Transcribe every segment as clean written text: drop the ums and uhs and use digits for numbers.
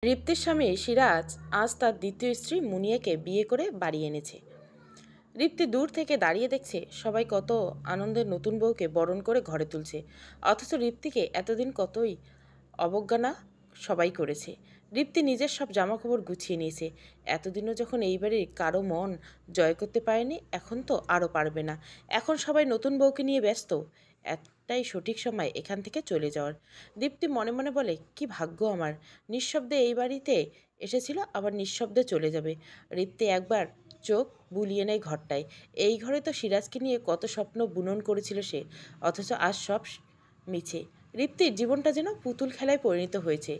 রিপ্তির স্বামী সিরাজ আজ তার দ্বিতীয় স্ত্রী মুনিয়াকে বিয়ে করে বাড়ি এনেছে। রিপ্তি দূর থেকে দাঁড়িয়ে দেখছে সবাই কত আনন্দের নতুন বউকে বরণ করে ঘরে তুলছে, অথচ রিপ্তিকে এতদিন কতই অবজ্ঞা সবাই করেছে। রিপ্তি নিজের সব জামাকাপড় গুছিয়ে নিয়েছে। এতদিনও যখন এই বাড়ির কারো মন জয় করতে পারেনি, এখন তো আরও পারবে না। এখন সবাই নতুন বউকে নিয়ে ব্যস্ত। একটাই সঠিক সময় এখান থেকে চলে যাওয়ার। দীপ্তি মনে মনে বলে, কি ভাগ্য আমার, নিঃশব্দে এই বাড়িতে এসেছিল, আবার নিঃশব্দে চলে যাবে। রিপ্তি একবার চোখ বুলিয়ে নেয় ঘরটায়। এই ঘরে তো সিরাজকে নিয়ে কত স্বপ্ন বুনন করেছিল সে, অথচ আজ সব মিছে। রিপ্তির জীবনটা যেন পুতুল খেলায় পরিণত হয়েছে।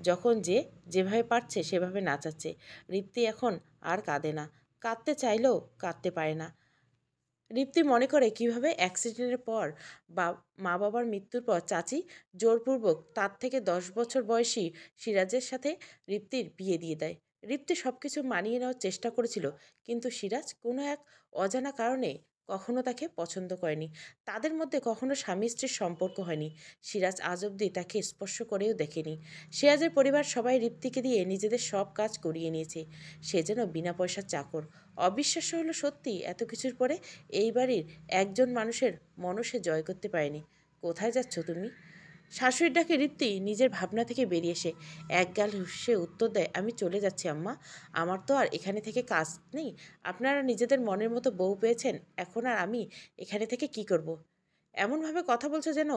যখন যে যেভাবে পারছে সেভাবে নাচাচ্ছে। রিপ্তি এখন আর কাঁদে না, কাঁদতে চাইলেও কাঁদতে পারে না। রিপ্তি মনে করে কিভাবে অ্যাক্সিডেন্টের পর বা মা বাবার মৃত্যুর পর চাচি জোরপূর্বক তার থেকে 10 বছর বয়সী সিরাজের সাথে রিপ্তির বিয়ে দিয়ে দেয়। রিপ্তি সব কিছু মানিয়ে নেওয়ার চেষ্টা করেছিল, কিন্তু সিরাজ কোনো এক অজানা কারণে কখনো তাকে পছন্দ করেনি। তাদের মধ্যে কখনো স্বামী স্ত্রীর সম্পর্ক হয়নি। সিরাজ আজ অব্দি তাকে স্পর্শ করেও দেখেনি। সিরাজের পরিবার সবাই রিপ্তিকে দিয়ে নিজেদের সব কাজ করিয়ে নিয়েছে। সে যেন বিনা পয়সার চাকর। অবিশ্বাস্য হলো সত্যি, এত কিছুর পরে এই বাড়ির একজন মানুষের মনও সে জয় করতে পারেনি। কোথায় যাচ্ছ তুমি? শাশুড়ির ডাকে রিপ্তি নিজের ভাবনা থেকে বেরিয়ে এসে একগাল সে উত্তর দেয়, আমি চলে যাচ্ছি আম্মা। আমার তো আর এখানে থেকে কাজ নেই। আপনারা নিজেদের মনের মতো বউ পেয়েছেন, এখন আর আমি এখানে থেকে কি করব? এমনভাবে কথা বলছো যেন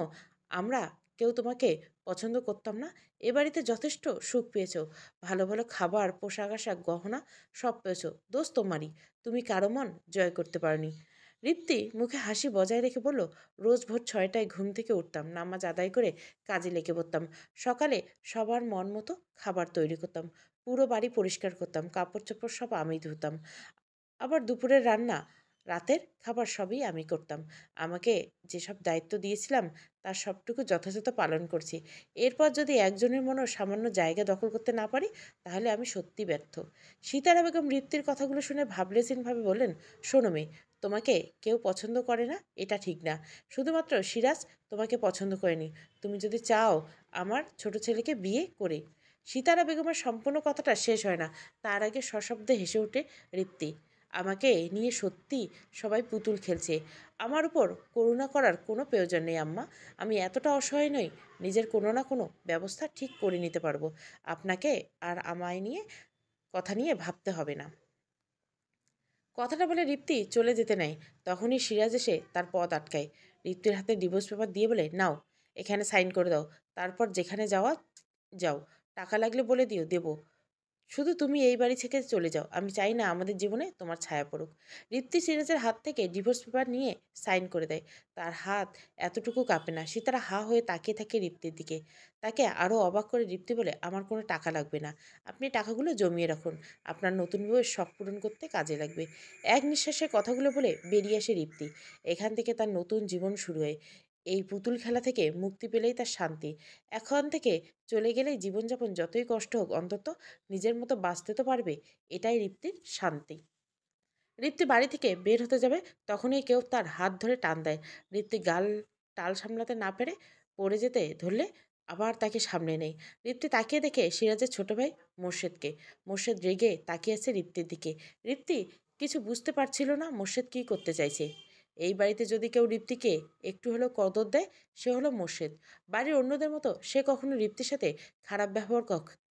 আমরা কেউ তোমাকে পছন্দ করতাম না। এ বাড়িতে যথেষ্ট সুখ পেয়েছো, ভালো ভালো খাবার, পোশাক আশাক, গহনা সব পেয়েছো, দোষ তোমারই। তুমি কারো মন জয় করতে পারোনি। রিপ্তি মুখে হাসি বজায় রেখে বলল, রোজ ভোর 6টায় ঘুম থেকে উঠতাম, নামাজ আদায় করে কাজে লেগে পড়তাম। সকালে সবার মন মতো খাবার তৈরি করতাম, পুরো বাড়ি পরিষ্কার করতাম, কাপড় চোপড় সব আমি ধুতাম। আবার দুপুরের রান্না, রাতের খাবার সবই আমি করতাম। আমাকে যেসব দায়িত্ব দিয়েছিলাম তার সবটুকু যথাযথ পালন করছি। এরপর যদি একজনের মনও সামান্য জায়গা দখল করতে না পারি, তাহলে আমি সত্যি ব্যর্থ। সীতারা বেগম রিপ্তির কথাগুলো শুনে ভাবলেশীনভাবে বললেন, শোনো মেয়ে, তোমাকে কেউ পছন্দ করে না এটা ঠিক না। শুধুমাত্র সিরাজ তোমাকে পছন্দ করেনি। তুমি যদি চাও আমার ছোট ছেলেকে বিয়ে করে। সীতারা বেগমের সম্পূর্ণ কথাটা শেষ হয় না, তার আগে সশব্দে হেসে ওঠে রিপ্তি। আমাকে নিয়ে সত্যি সবাই পুতুল খেলছে। আমার উপর করুণা করার কোনো প্রয়োজন নেই আম্মা। আমি এতটা অসহায় নই, নিজের কোনো না কোনো ব্যবস্থা ঠিক করে নিতে পারবো। আপনাকে আর আমায় নিয়ে কথা নিয়ে ভাবতে হবে না। কথাটা বলে রিপ্তি চলে যেতে নেয়, তখনই সিরাজ এসে তার পথ আটকায়। রিপ্তির হাতে ডিভোর্স পেপার দিয়ে বলে, নাও এখানে সাইন করে দাও, তারপর যেখানে যাওয়া যাও। টাকা লাগলে বলে দিও, দেবো। শুধু তুমি এই বাড়ি থেকে চলে যাও, আমি চাই না আমাদের জীবনে তোমার ছায়া পড়ুক। রিপ্তি সিরাজের হাত থেকে ডিভোর্স পেপার নিয়ে সাইন করে দেয়। তার হাত এতটুকু কাঁপে না। সে তারা হা হয়ে তাকিয়ে থাকে রিপ্তির দিকে। তাকে আরও অবাক করে রিপ্তি বলে, আমার কোনো টাকা লাগবে না, আপনি টাকাগুলো জমিয়ে রাখুন, আপনার নতুন বউয়ের শখ পূরণ করতে কাজে লাগবে। এক নিঃশ্বাসে কথাগুলো বলে বেরিয়ে আসে রিপ্তি। এখান থেকে তার নতুন জীবন শুরু হয়। এই পুতুল খেলা থেকে মুক্তি পেলেই তার শান্তি। এখন থেকে চলে গেলেই জীবনযাপন যতই কষ্ট হোক, অন্তত নিজের মতো বাঁচতে তো পারবে। এটাই রিপ্তির শান্তি। রিপ্তি বাড়ি থেকে বের হতে যাবে, তখনই কেউ তার হাত ধরে টান দেয়। রিপ্তি গাল টাল সামলাতে না পেরে পড়ে যেতে ধরলে আবার তাকে সামনে নেই। রিপ্তি তাকিয়ে দেখে সিরাজের ছোট ভাই মোর্শেদকে। মোর্শেদ রেগে তাকিয়ে আছে রিপ্তির দিকে। রিপ্তি কিছু বুঝতে পারছিল না মোর্শেদ কী করতে চাইছে। এই বাড়িতে যদি কেউ রিপ্তিকে একটু হলেও কদর দেয়, সে হলো মোর্শেদ। বাড়ির অন্যদের মতো সে কখনো রিপ্তির সাথে খারাপ ব্যবহার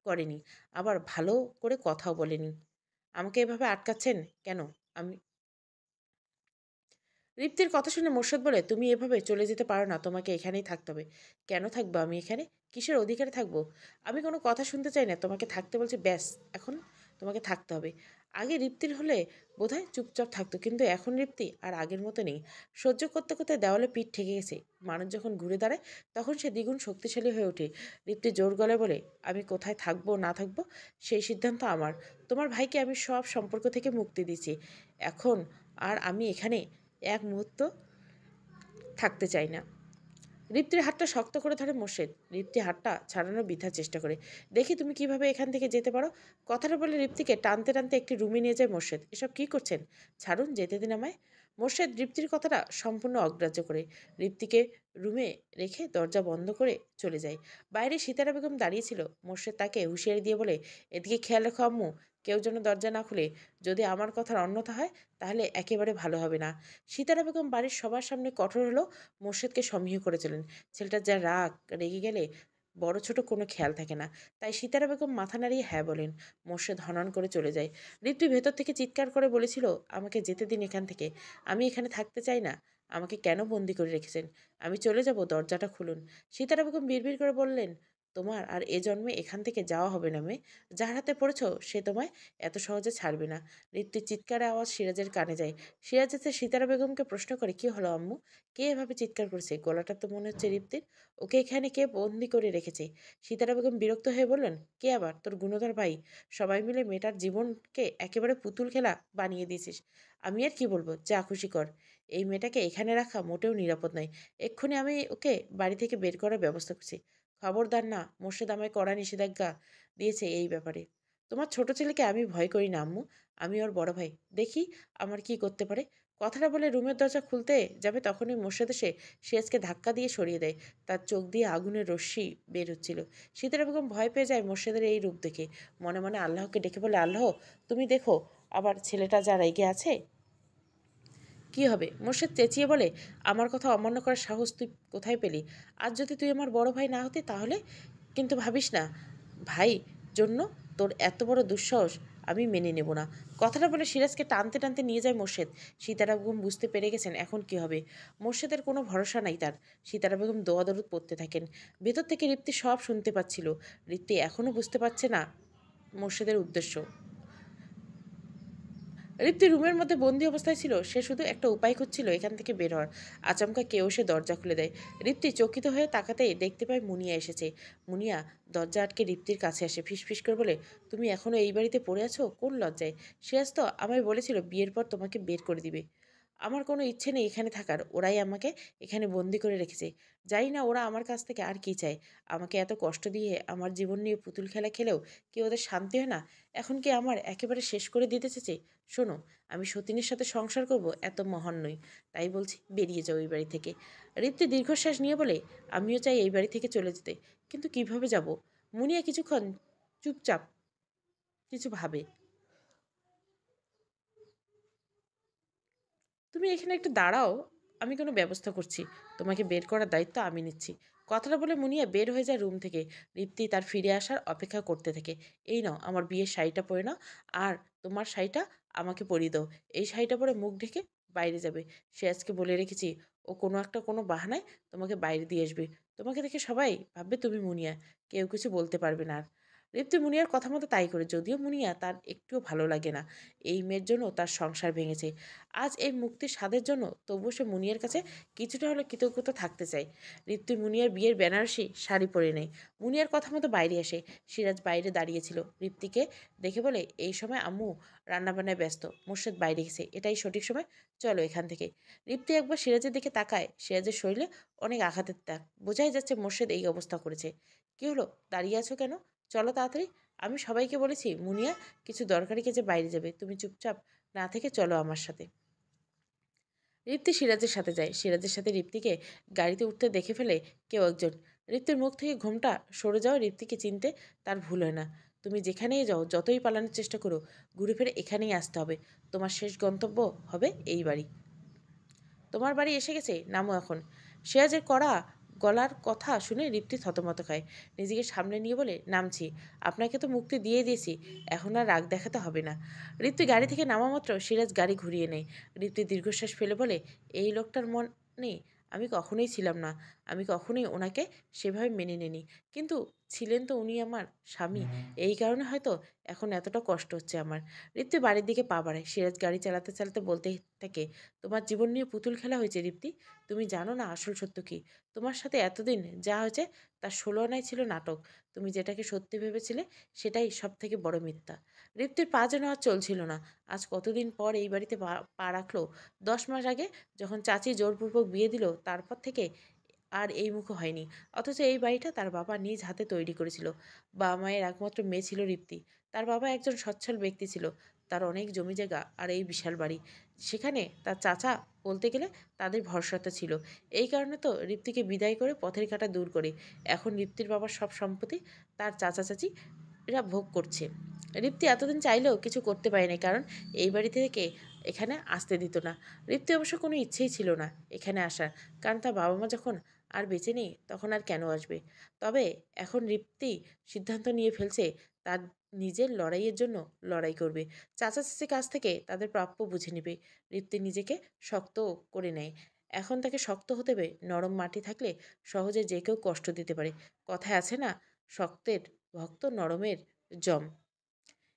করেনি, আবার ভালো করে কথাও বলেনি। আমাকে এভাবে আটকাচ্ছেন কেন? আমি রিপ্তির কথা শুনে মোর্শেদ বলে, তুমি এভাবে চলে যেতে পারো না, তোমাকে এখানেই থাকতে হবে। কেন থাকবো আমি এখানে? কিসের অধিকারে থাকবো? আমি কোনো কথা শুনতে চাই না, তোমাকে থাকতে বলছি, ব্যাস। এখন তোমাকে থাকতে হবে। আগে রিপ্তির হলে বোধহয় চুপচাপ থাকতো, কিন্তু এখন রিপ্তি আর আগের মতো নেই। সহ্য করতে করতে দেওয়ালে পিঠ ঠেকে গেছে। মানুষ যখন ঘুরে দাঁড়ায় তখন সে দ্বিগুণ শক্তিশালী হয়ে ওঠে। রিপ্তি জোর গলায় বলে, আমি কোথায় থাকবো না থাকবো সেই সিদ্ধান্ত আমার। তোমার ভাইকে আমি সব সম্পর্ক থেকে মুক্তি দিচ্ছি। এখন আর আমি এখানে এক মুহূর্ত থাকতে চাই না। রিপ্তির হাতটা শক্ত করে ধরে মোর্শেদ। রিপ্তি হাতটা ছাড়ানোর বৃথার চেষ্টা করে। দেখি তুমি কিভাবে এখান থেকে যেতে পারো। কথাটা বলে রিপ্তিকে টানতে টানতে একটি রুমে নিয়ে যায় মোর্শেদ। এসব কি করছেন? ছাড়ুন, যেতে দিন আমায়। মোর্শেদ রিপ্তির কথাটা সম্পূর্ণ অগ্রাহ্য করে রিপ্তিকে রুমে রেখে দরজা বন্ধ করে চলে যায়। বাইরে সিতারা বেগম দাঁড়িয়েছিল। মোর্শেদ তাকে হুঁশিয়ারি দিয়ে বলে, এদিকে খেয়াল রেখো আম্মু, কেউ যেন দরজা না খুলে। যদি আমার কথার অন্যথা হয় তাহলে একেবারে ভালো হবে না। সিতারা বেগম বাড়ির সবার সামনে কঠোর হলেও মোর্শেদকে সমীহ করে চলেন। ছেলেটার যা রাগ, রেগে গেলে বড় ছোট কোনো খেয়াল থাকে না। তাই সিতারা বেগম মাথা নাড়িয়ে হ্যাঁ বলেন। মোর্শেদ হনন করে চলে যায়। ঋতু ভেতর থেকে চিৎকার করে বলেছিল, আমাকে যেতে দিন এখান থেকে, আমি এখানে থাকতে চাই না। আমাকে কেন বন্দি করে রেখেছেন? আমি চলে যাব, দরজাটা খুলুন। সিতারা বেগম বিড়বিড় করে বললেন, তোমার আর এ জন্মে এখান থেকে যাওয়া হবে না মেয়ে। যার হাতে পড়েছ সে তোমায় এত সহজে ছাড়বে না। ঋতুর চিৎকারের আওয়াজ সিরাজের কানে যায়। সিরাজ এসে সিতারা বেগমকে প্রশ্ন করে, কি হলো আম্মু? কে এভাবে চিৎকার করেছে? গলাটা তো মনে হচ্ছে ঋক্তির। ওকে এখানে কে বন্দি করে রেখেছে? সিতারা বেগম বিরক্ত হয়ে বললেন, কে আবার? তোর গুণধর ভাই। সবাই মিলে মেয়েটার জীবনকে একেবারে পুতুল খেলা বানিয়ে দিয়েছিস। আমি আর কি বলবো, যা খুশি কর। এই মেয়েটাকে এখানে রাখা মোটেও নিরাপদ নয়। এক্ষুনি আমি ওকে বাড়ি থেকে বের করার ব্যবস্থা করছি। খবরদার না, মোর্শেদ আমায় কড়া নিষেধাজ্ঞা দিয়েছে এই ব্যাপারে। তোমার ছোট ছেলেকে আমি ভয় করি না আম্মু। আমি ওর বড় ভাই, দেখি আমার কি করতে পারে। কথাটা বলে রুমের দরজা খুলতে যাবে তখনই মোর্শেদ এসে সিরাজকে ধাক্কা দিয়ে সরিয়ে দেয়। তার চোখ দিয়ে আগুনের রশ্মি বের হচ্ছিল। সিতারা বেগম ভয় পেয়ে যায় মোর্শেদের এই রূপ দেখে। মনে মনে আল্লাহকে ডেকে বলে, আল্লাহ, তুমি দেখো আবার ছেলেটা যা রেগে আছে কি হবে। মোর্শেদ চেঁচিয়ে বলে, আমার কথা অমান্য করার সাহস তুই কোথায় পেলি? আজ যদি তুই আমার বড় ভাই না হতি তাহলে? কিন্তু ভাবিস না, ভাই জন্য তোর এত বড় দুঃসাহস আমি মেনে নেব না। কথাটা বলে সিরাজকে টানতে টানতে নিয়ে যায় মোর্শেদ। সীতারা বেগম বুঝতে পেরে গেছেন এখন কি হবে। মোর্শেদের কোনো ভরসা নাই তার। সীতারা বেগম দোয়াদরুদ পড়তে থাকেন। ভেতর থেকে রিপ্তি সব শুনতে পাচ্ছিল। রিপ্তি এখনও বুঝতে পারছে না মোর্শেদের উদ্দেশ্য। রিপ্তি রুমের মধ্যে বন্দি অবস্থায় ছিল। সে শুধু একটা উপায় খুঁজছিল এখান থেকে বের হওয়ার। আচমকা কেউ এসে দরজা খুলে দেয়। রিপ্তি চকিত হয়ে তাকাতেই দেখতে পায় মুনিয়া এসেছে। মুনিয়া দরজা আটকে রিপ্তির কাছে আসে, ফিসফিস করে বলে, তুমি এখনো এই বাড়িতে পড়ে আছো? কোন লজ্জায়? সে আজ তো আমায় বলেছিল বিয়ের পর তোমাকে বের করে দিবে। আমার কোনো ইচ্ছে নেই এখানে থাকার, ওরাই আমাকে এখানে বন্দি করে রেখেছে। জানি না ওরা আমার কাছ থেকে আর কি চায়। আমাকে এত কষ্ট দিয়ে আমার জীবন নিয়ে পুতুল খেলা খেলেও কি ওদের শান্তি হয় না? এখন কি আমার একেবারে শেষ করে দিতে চেয়েছে? শোনো, আমি সতীনের সাথে সংসার করব এত মহান নই। তাই বলছি বেরিয়ে যাও এই বাড়ি থেকে। ঋত্বিক দীর্ঘশ্বাস নিয়ে বলে, আমিও চাই এই বাড়ি থেকে চলে যেতে, কিন্তু কিভাবে যাব? মুনিয়া কিছুক্ষণ চুপচাপ কিছু ভাবে। তুমি এখানে একটু দাঁড়াও, আমি কোনো ব্যবস্থা করছি। তোমাকে বের করার দায়িত্ব আমি নিচ্ছি। কথাটা বলে মুনিয়া বের হয়ে যায় রুম থেকে। রিপ্তি তার ফিরে আসার অপেক্ষা করতে থাকে। এই নাও আমার বিয়ের শাড়িটা পরে নাও, আর তোমার শাড়িটা আমাকে পরিয়ে দাও। এই শাড়িটা পরে মুখ ঢেকে বাইরে যাবে। সে আজকে বলে রেখেছি, ও কোনো বাহানায় তোমাকে বাইরে দিয়ে আসবে। তোমাকে দেখে সবাই ভাববে তুমি মুনিয়া, কেউ কিছু বলতে পারবে না আর। রিপ্তি মুনিয়ার কথা মতো তাই করে, যদিও মুনিয়া তার একটুও ভালো লাগে না। এই মেয়ের জন্য তার সংসার ভেঙেছে। আজ এই মুক্তির স্বাদের জন্য তবুও সে মুনিয়ার কাছে কিছুটা হলে কৃতজ্ঞতা থাকতে চায়। ঋতু মুনিয়ার বিয়ের বেনারসি শাড়ি পরে নেয়। মুনিয়ার কথা মতো বাইরে আসে। সিরাজ বাইরে দাঁড়িয়েছিল। ঋত্বিকে দেখে বলে, এই সময় আম্মু রান্নাবান্নায় ব্যস্ত, মোর্শেদ বাইরে গেছে, এটাই সঠিক সময়, চলো এখান থেকে। ঋপ্তি একবার সিরাজের দিকে তাকায়। সিরাজের শরীরে অনেক আঘাতের দাগ, বোঝাই যাচ্ছে মোর্শেদ এই অবস্থা করেছে। কি হলো, দাঁড়িয়ে আছো কেন? চলো তাড়াতাড়ি। আমি সবাইকে বলেছি মুনিয়া কিছু দরকারি কাজে বাইরে যাবে, তুমি চুপচাপ না থেকে চলো আমার সাথে। রিপ্তি সিরাজের সাথে যায়। সিরাজের সাথে রিপ্তিকে গাড়িতে উঠতে দেখে ফেলে কেউ একজন। রিপ্তির মুখ থেকে ঘোমটা সরে যাওয়া রিপ্তিকে চিনতে তার ভুল হয় না। তুমি যেখানেই যাও, যতই পালানোর চেষ্টা করো, ঘুরে ফিরে এখানেই আসতে হবে। তোমার শেষ গন্তব্য হবে এই বাড়ি। তোমার বাড়ি এসে গেছে, নামো এখন। সিরাজের কড়া গলার কথা শুনে রিপ্তি থতমত খায়। নিজেকে সামনে নিয়ে বলে, নামছি। আপনাকে তো মুক্তি দিয়ে দিয়েছি, এখন আর রাগ দেখাতে হবে না। রিপ্তি গাড়ি থেকে নামা মাত্র সিরাজ গাড়ি ঘুরিয়ে নেয়। রিপ্তি দীর্ঘশ্বাস ফেলে বলে, এই লোকটার মনে আমি কখনোই ছিলাম না। আমি কখনোই ওনাকে সেভাবে মেনে নিইনি। কিন্তু ছিলেন তো উনি আমার স্বামী। এই কারণে হয়তো এখন এতটা কষ্ট হচ্ছে আমার। রিপ্তি বাড়ির দিকে পা বাড়ায়। সিরাজ গাড়ি চালাতে চালাতে বলতে থাকে, তোমার জীবন নিয়ে পুতুল খেলা হয়েছে রিপ্তি। তুমি জানো না আসল সত্য কি? তোমার সাথে এতদিন যা হয়েছে তার 16 আনাই ছিল নাটক। তুমি যেটাকে সত্যি ভেবেছিলে সেটাই সব থেকে বড় মিথ্যা। রিপ্তির পা যেন আর চলছিল না। আজ কতদিন পর এই বাড়িতে পা রাখলো। 10 মাস আগে যখন চাচি জোরপূর্বক বিয়ে দিল, তারপর থেকে আর এই মুখও হয়নি। অথচ এই বাড়িটা তার বাবা নিজ হাতে তৈরি করেছিল। বাবা মায়ের একমাত্র মেয়ে ছিল রিপ্তি। তার বাবা একজন সচ্ছল ব্যক্তি ছিল। তার অনেক জমি জায়গা আর এই বিশাল বাড়ি। সেখানে তার চাচা বলতে গেলে তাদের ভরসাটা ছিল। এই কারণে তো রিপ্তিকে বিদায় করে পথের কাঁটা দূর করে এখন রিপ্তির বাবার সব সম্পত্তি তার চাচা চাচি এরা ভোগ করছে। রিপ্তি এতদিন চাইলেও কিছু করতে পারেনি, কারণ এই বাড়ি থেকে এখানে আসতে দিত না। রিপ্তি অবশ্য কোনো ইচ্ছেই ছিল না এখানে আসার, কারণ তার বাবা মা যখন আর বেঁচে নেই তখন আর কেন আসবে। তবে এখন রিপ্তি সিদ্ধান্ত নিয়ে ফেলছে তার নিজের লড়াইয়ের জন্য লড়াই করবে। চাচা চাচির কাছ থেকে তাদের প্রাপ্য বুঝে নেবে। রিপ্তি নিজেকে শক্ত করে নেয়। এখন তাকে শক্ত হতে হবে। নরম মাটি থাকলে সহজে যে কেউ কষ্ট দিতে পারে। কথায় আছে না, শক্তের ভক্ত নরমের জম।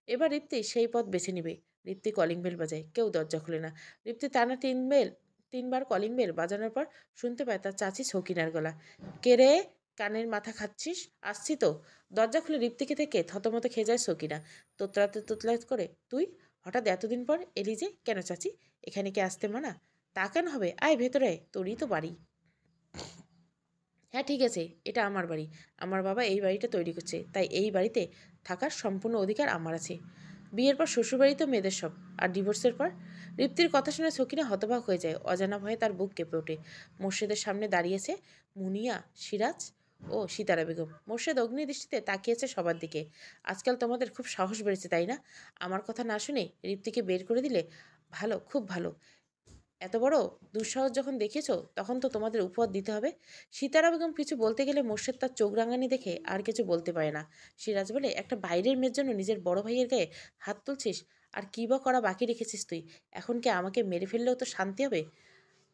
এবার রিপ্তি সেই পথ বেছে নিবে। রিপ্তি কলিং বেল বাজায়, কেউ দরজা খুলে না। রিপ্তি টানা তিনবার কলিং বেল বাজানোর পর শুনতে পায় তার চাচি সকিনার গলা। কে রে, কানের মাথা খাচ্ছিস? আসছি তো। দরজা খুলে রিপ্তিকে থেকে থতমত খেয়ে যায় সকিনা। তোতলাতে তোতলাতে করে, তুই হঠাৎ এতদিন পর এলি যে? কেন চাচি, এখানে কি আসতে মানা? তা কেন হবে, আয় ভেতরে আয়, তোরই তো বাড়ি। হ্যাঁ ঠিক আছে, এটা আমার বাড়ি। আমার বাবা এই বাড়িটা তৈরি করছে, তাই এই বাড়িতে থাকার সম্পূর্ণ অধিকার আমার আছে। বিয়ের পর শ্বশুরবাড়ি তো মেয়েদের সব, আর ডিভোর্সের পর? রিপ্তির কথা শুনে সকিনা হতবাক হয়ে যায়। অজানা ভয়ে তার বুক কেঁপে ওঠে। মোর্শেদের সামনে দাঁড়িয়েছে মুনিয়া, সিরাজ ও সিতারা বেগম। মোর্শেদ অগ্নিদৃষ্টিতে তাকিয়েছে সবার দিকে। আজকাল তোমাদের খুব সাহস বেড়েছে তাই না? আমার কথা না শুনে রিপ্তিকে বের করে দিলে? ভালো, খুব ভালো। এত বড় দুঃসাহস যখন দেখিয়েছ তখন তো তোমাদের উপহার দিতে হবে। সীতারা বেগম কিছু বলতে গেলে মোর্শেদ তার চোখ রাঙানি দেখে আর কিছু বলতে পারে না। সিরাজ বলে, একটা বাইরের মেয়ের জন্য নিজের বড় ভাইয়ের গায়ে হাত তুলছিস? আর কী বা করা বাকি রেখেছিস তুই? এখন কি আমাকে মেরে ফেললেও তো শান্তি হবে?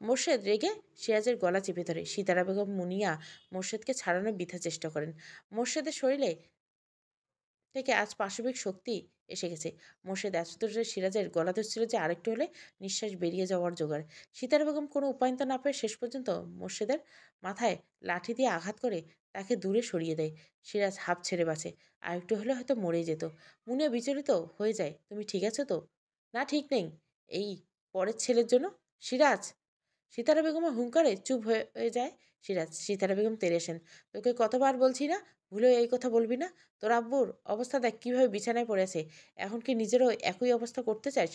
মোর্শেদ রেগে সিরাজের গলা চেপে ধরে। সীতারা বেগম মুনিয়া মোর্শেদকে ছাড়ানোর বৃথা চেষ্টা করেন। মোর্শেদের শরীরে থেকে আজ পাশবিক শক্তি এসে গেছে। মোর্শেদ এত জোরে সিরাজের গলা ধরছিল যে আরেকটু হলে নিঃশ্বাস বেরিয়ে যাওয়ার জোগাড়। সীতারা বেগম কোনো উপায়ন্ত না পেয়ে শেষ পর্যন্ত মোর্শেদের মাথায় লাঠি দিয়ে আঘাত করে তাকে দূরে সরিয়ে দেয়। সিরাজ হাঁপ ছেড়ে বাঁচে। আরেকটু হলে হয়তো মরে যেত। মুনিয়া বিচলিত হয়ে যায়, তুমি ঠিক আছো তো? না, ঠিক নেই। এই পরের ছেলের জন্য? সিরাজ! সীতারা বেগমের হুঙ্কারে চুপ হয়ে হয়ে যায় সিরাজ। সীতারা বেগম তেরে আসেন। তোকে কতবার বলছি না, ভুলেও এই কথা বলবি না। তোর আব্বুর অবস্থা দেখ কীভাবে বিছানায় পড়ে আছে। এখন কি নিজেরও একই অবস্থা করতে চাস?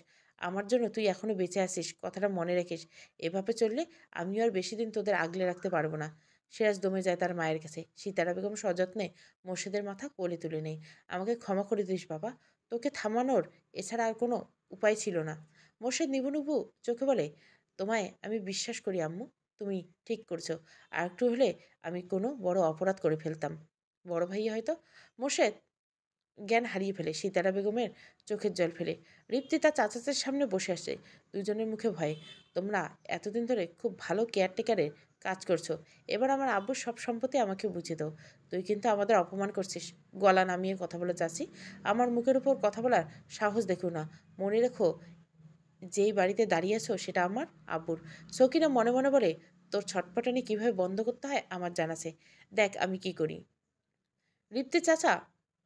আমার জন্য তুই এখনো বেঁচে আছিস, কথাটা মনে রাখিস। এভাবে চললে আমিও আর বেশি দিন তোদের আগলে রাখতে পারবো না। সিরাজ দমে যায় তার মায়ের কাছে। সীতারা বেগম সযত্নে মোর্শেদের মাথা কোলে তুলে নেই। আমাকে ক্ষমা করে দিস বাবা, তোকে থামানোর এছাড়া আর কোনো উপায় ছিল না। মোর্শেদ নিবু নিবু চোখে বলে, তোমায় আমি বিশ্বাস করি আম্মু, তুমি ঠিক করছো। আর একটু হলে আমি কোনো বড় অপরাধ করে ফেলতাম। বড় ভাই হয়তো? মোর্শেদ জ্ঞান হারিয়ে ফেলে। সীতারা বেগমের চোখের জল ফেলে। রিপ্তি তার চাচাদের সামনে বসে আসে। দুজনের মুখে ভয়। তোমরা এতদিন ধরে খুব ভালো কেয়ারটেকারের কাজ করছো। এবার আমার আব্বুর সব সম্পত্তি আমাকে বুঝে দাও। তুই কিন্তু আমাদের অপমান করছিস। গলা নামিয়ে কথা বলে চাচ্ছি। আমার মুখের উপর কথা বলার সাহস দেখো না। মনে রেখো, যেই বাড়িতে দাঁড়িয়ে আছো সেটা আমার আব্বুর। সকিনা মনে মনে বলে, তোর ছটপটানি কিভাবে বন্ধ করতে হয় আমার জানা আছে। দেখ আমি কি করি। রিপ্তি চাচা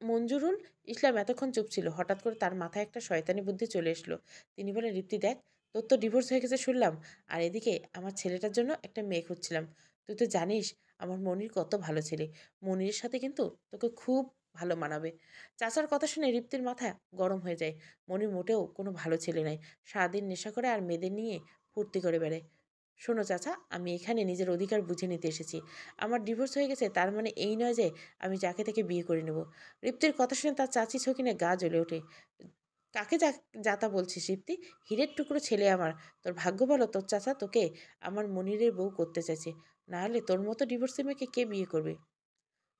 মঞ্জুরুল ইসলাম এতক্ষণ চুপ ছিল। হঠাৎ করে তার মাথায় একটা শয়তানি বুদ্ধি চলে এসলো। তিনি বলেন, রিপ্তি দেখ, তোর তো ডিভোর্স হয়ে গেছে শুনলাম। আর এদিকে আমার ছেলেটার জন্য একটা মেয়ে খুঁজছিলাম। তুই তো জানিস আমার মনির কত ভালো ছেলে। মনির সাথে কিন্তু তোকে খুব ভালো মানাবে। চাচার কথা শুনে রিপ্তির মাথা গরম হয়ে যায়। মনির মোটেও কোনো ভালো ছেলে নাই। সারাদিন নেশা করে আর মেয়েদের নিয়ে ফুর্তি করে বেড়ায়। শোনো চাচা, আমি এখানে নিজের অধিকার বুঝে নিতে এসেছি। আমার ডিভোর্স হয়ে গেছে তার মানে এই নয় যে আমি যাকে তাকে বিয়ে করে নেব। রিপ্তির কথা শুনে তার চাচি ছকিনে গা জ্বলে ওঠে। কাকে যাতা বলছিস রিপ্তি? হীরের টুকরো ছেলে আমার। তোর ভাগ্য বলো তোর চাচা তোকে আমার মনিরের বউ করতে চাইছে। না হলে তোর মতো ডিভোর্সি মেয়েকে কে বিয়ে করবে?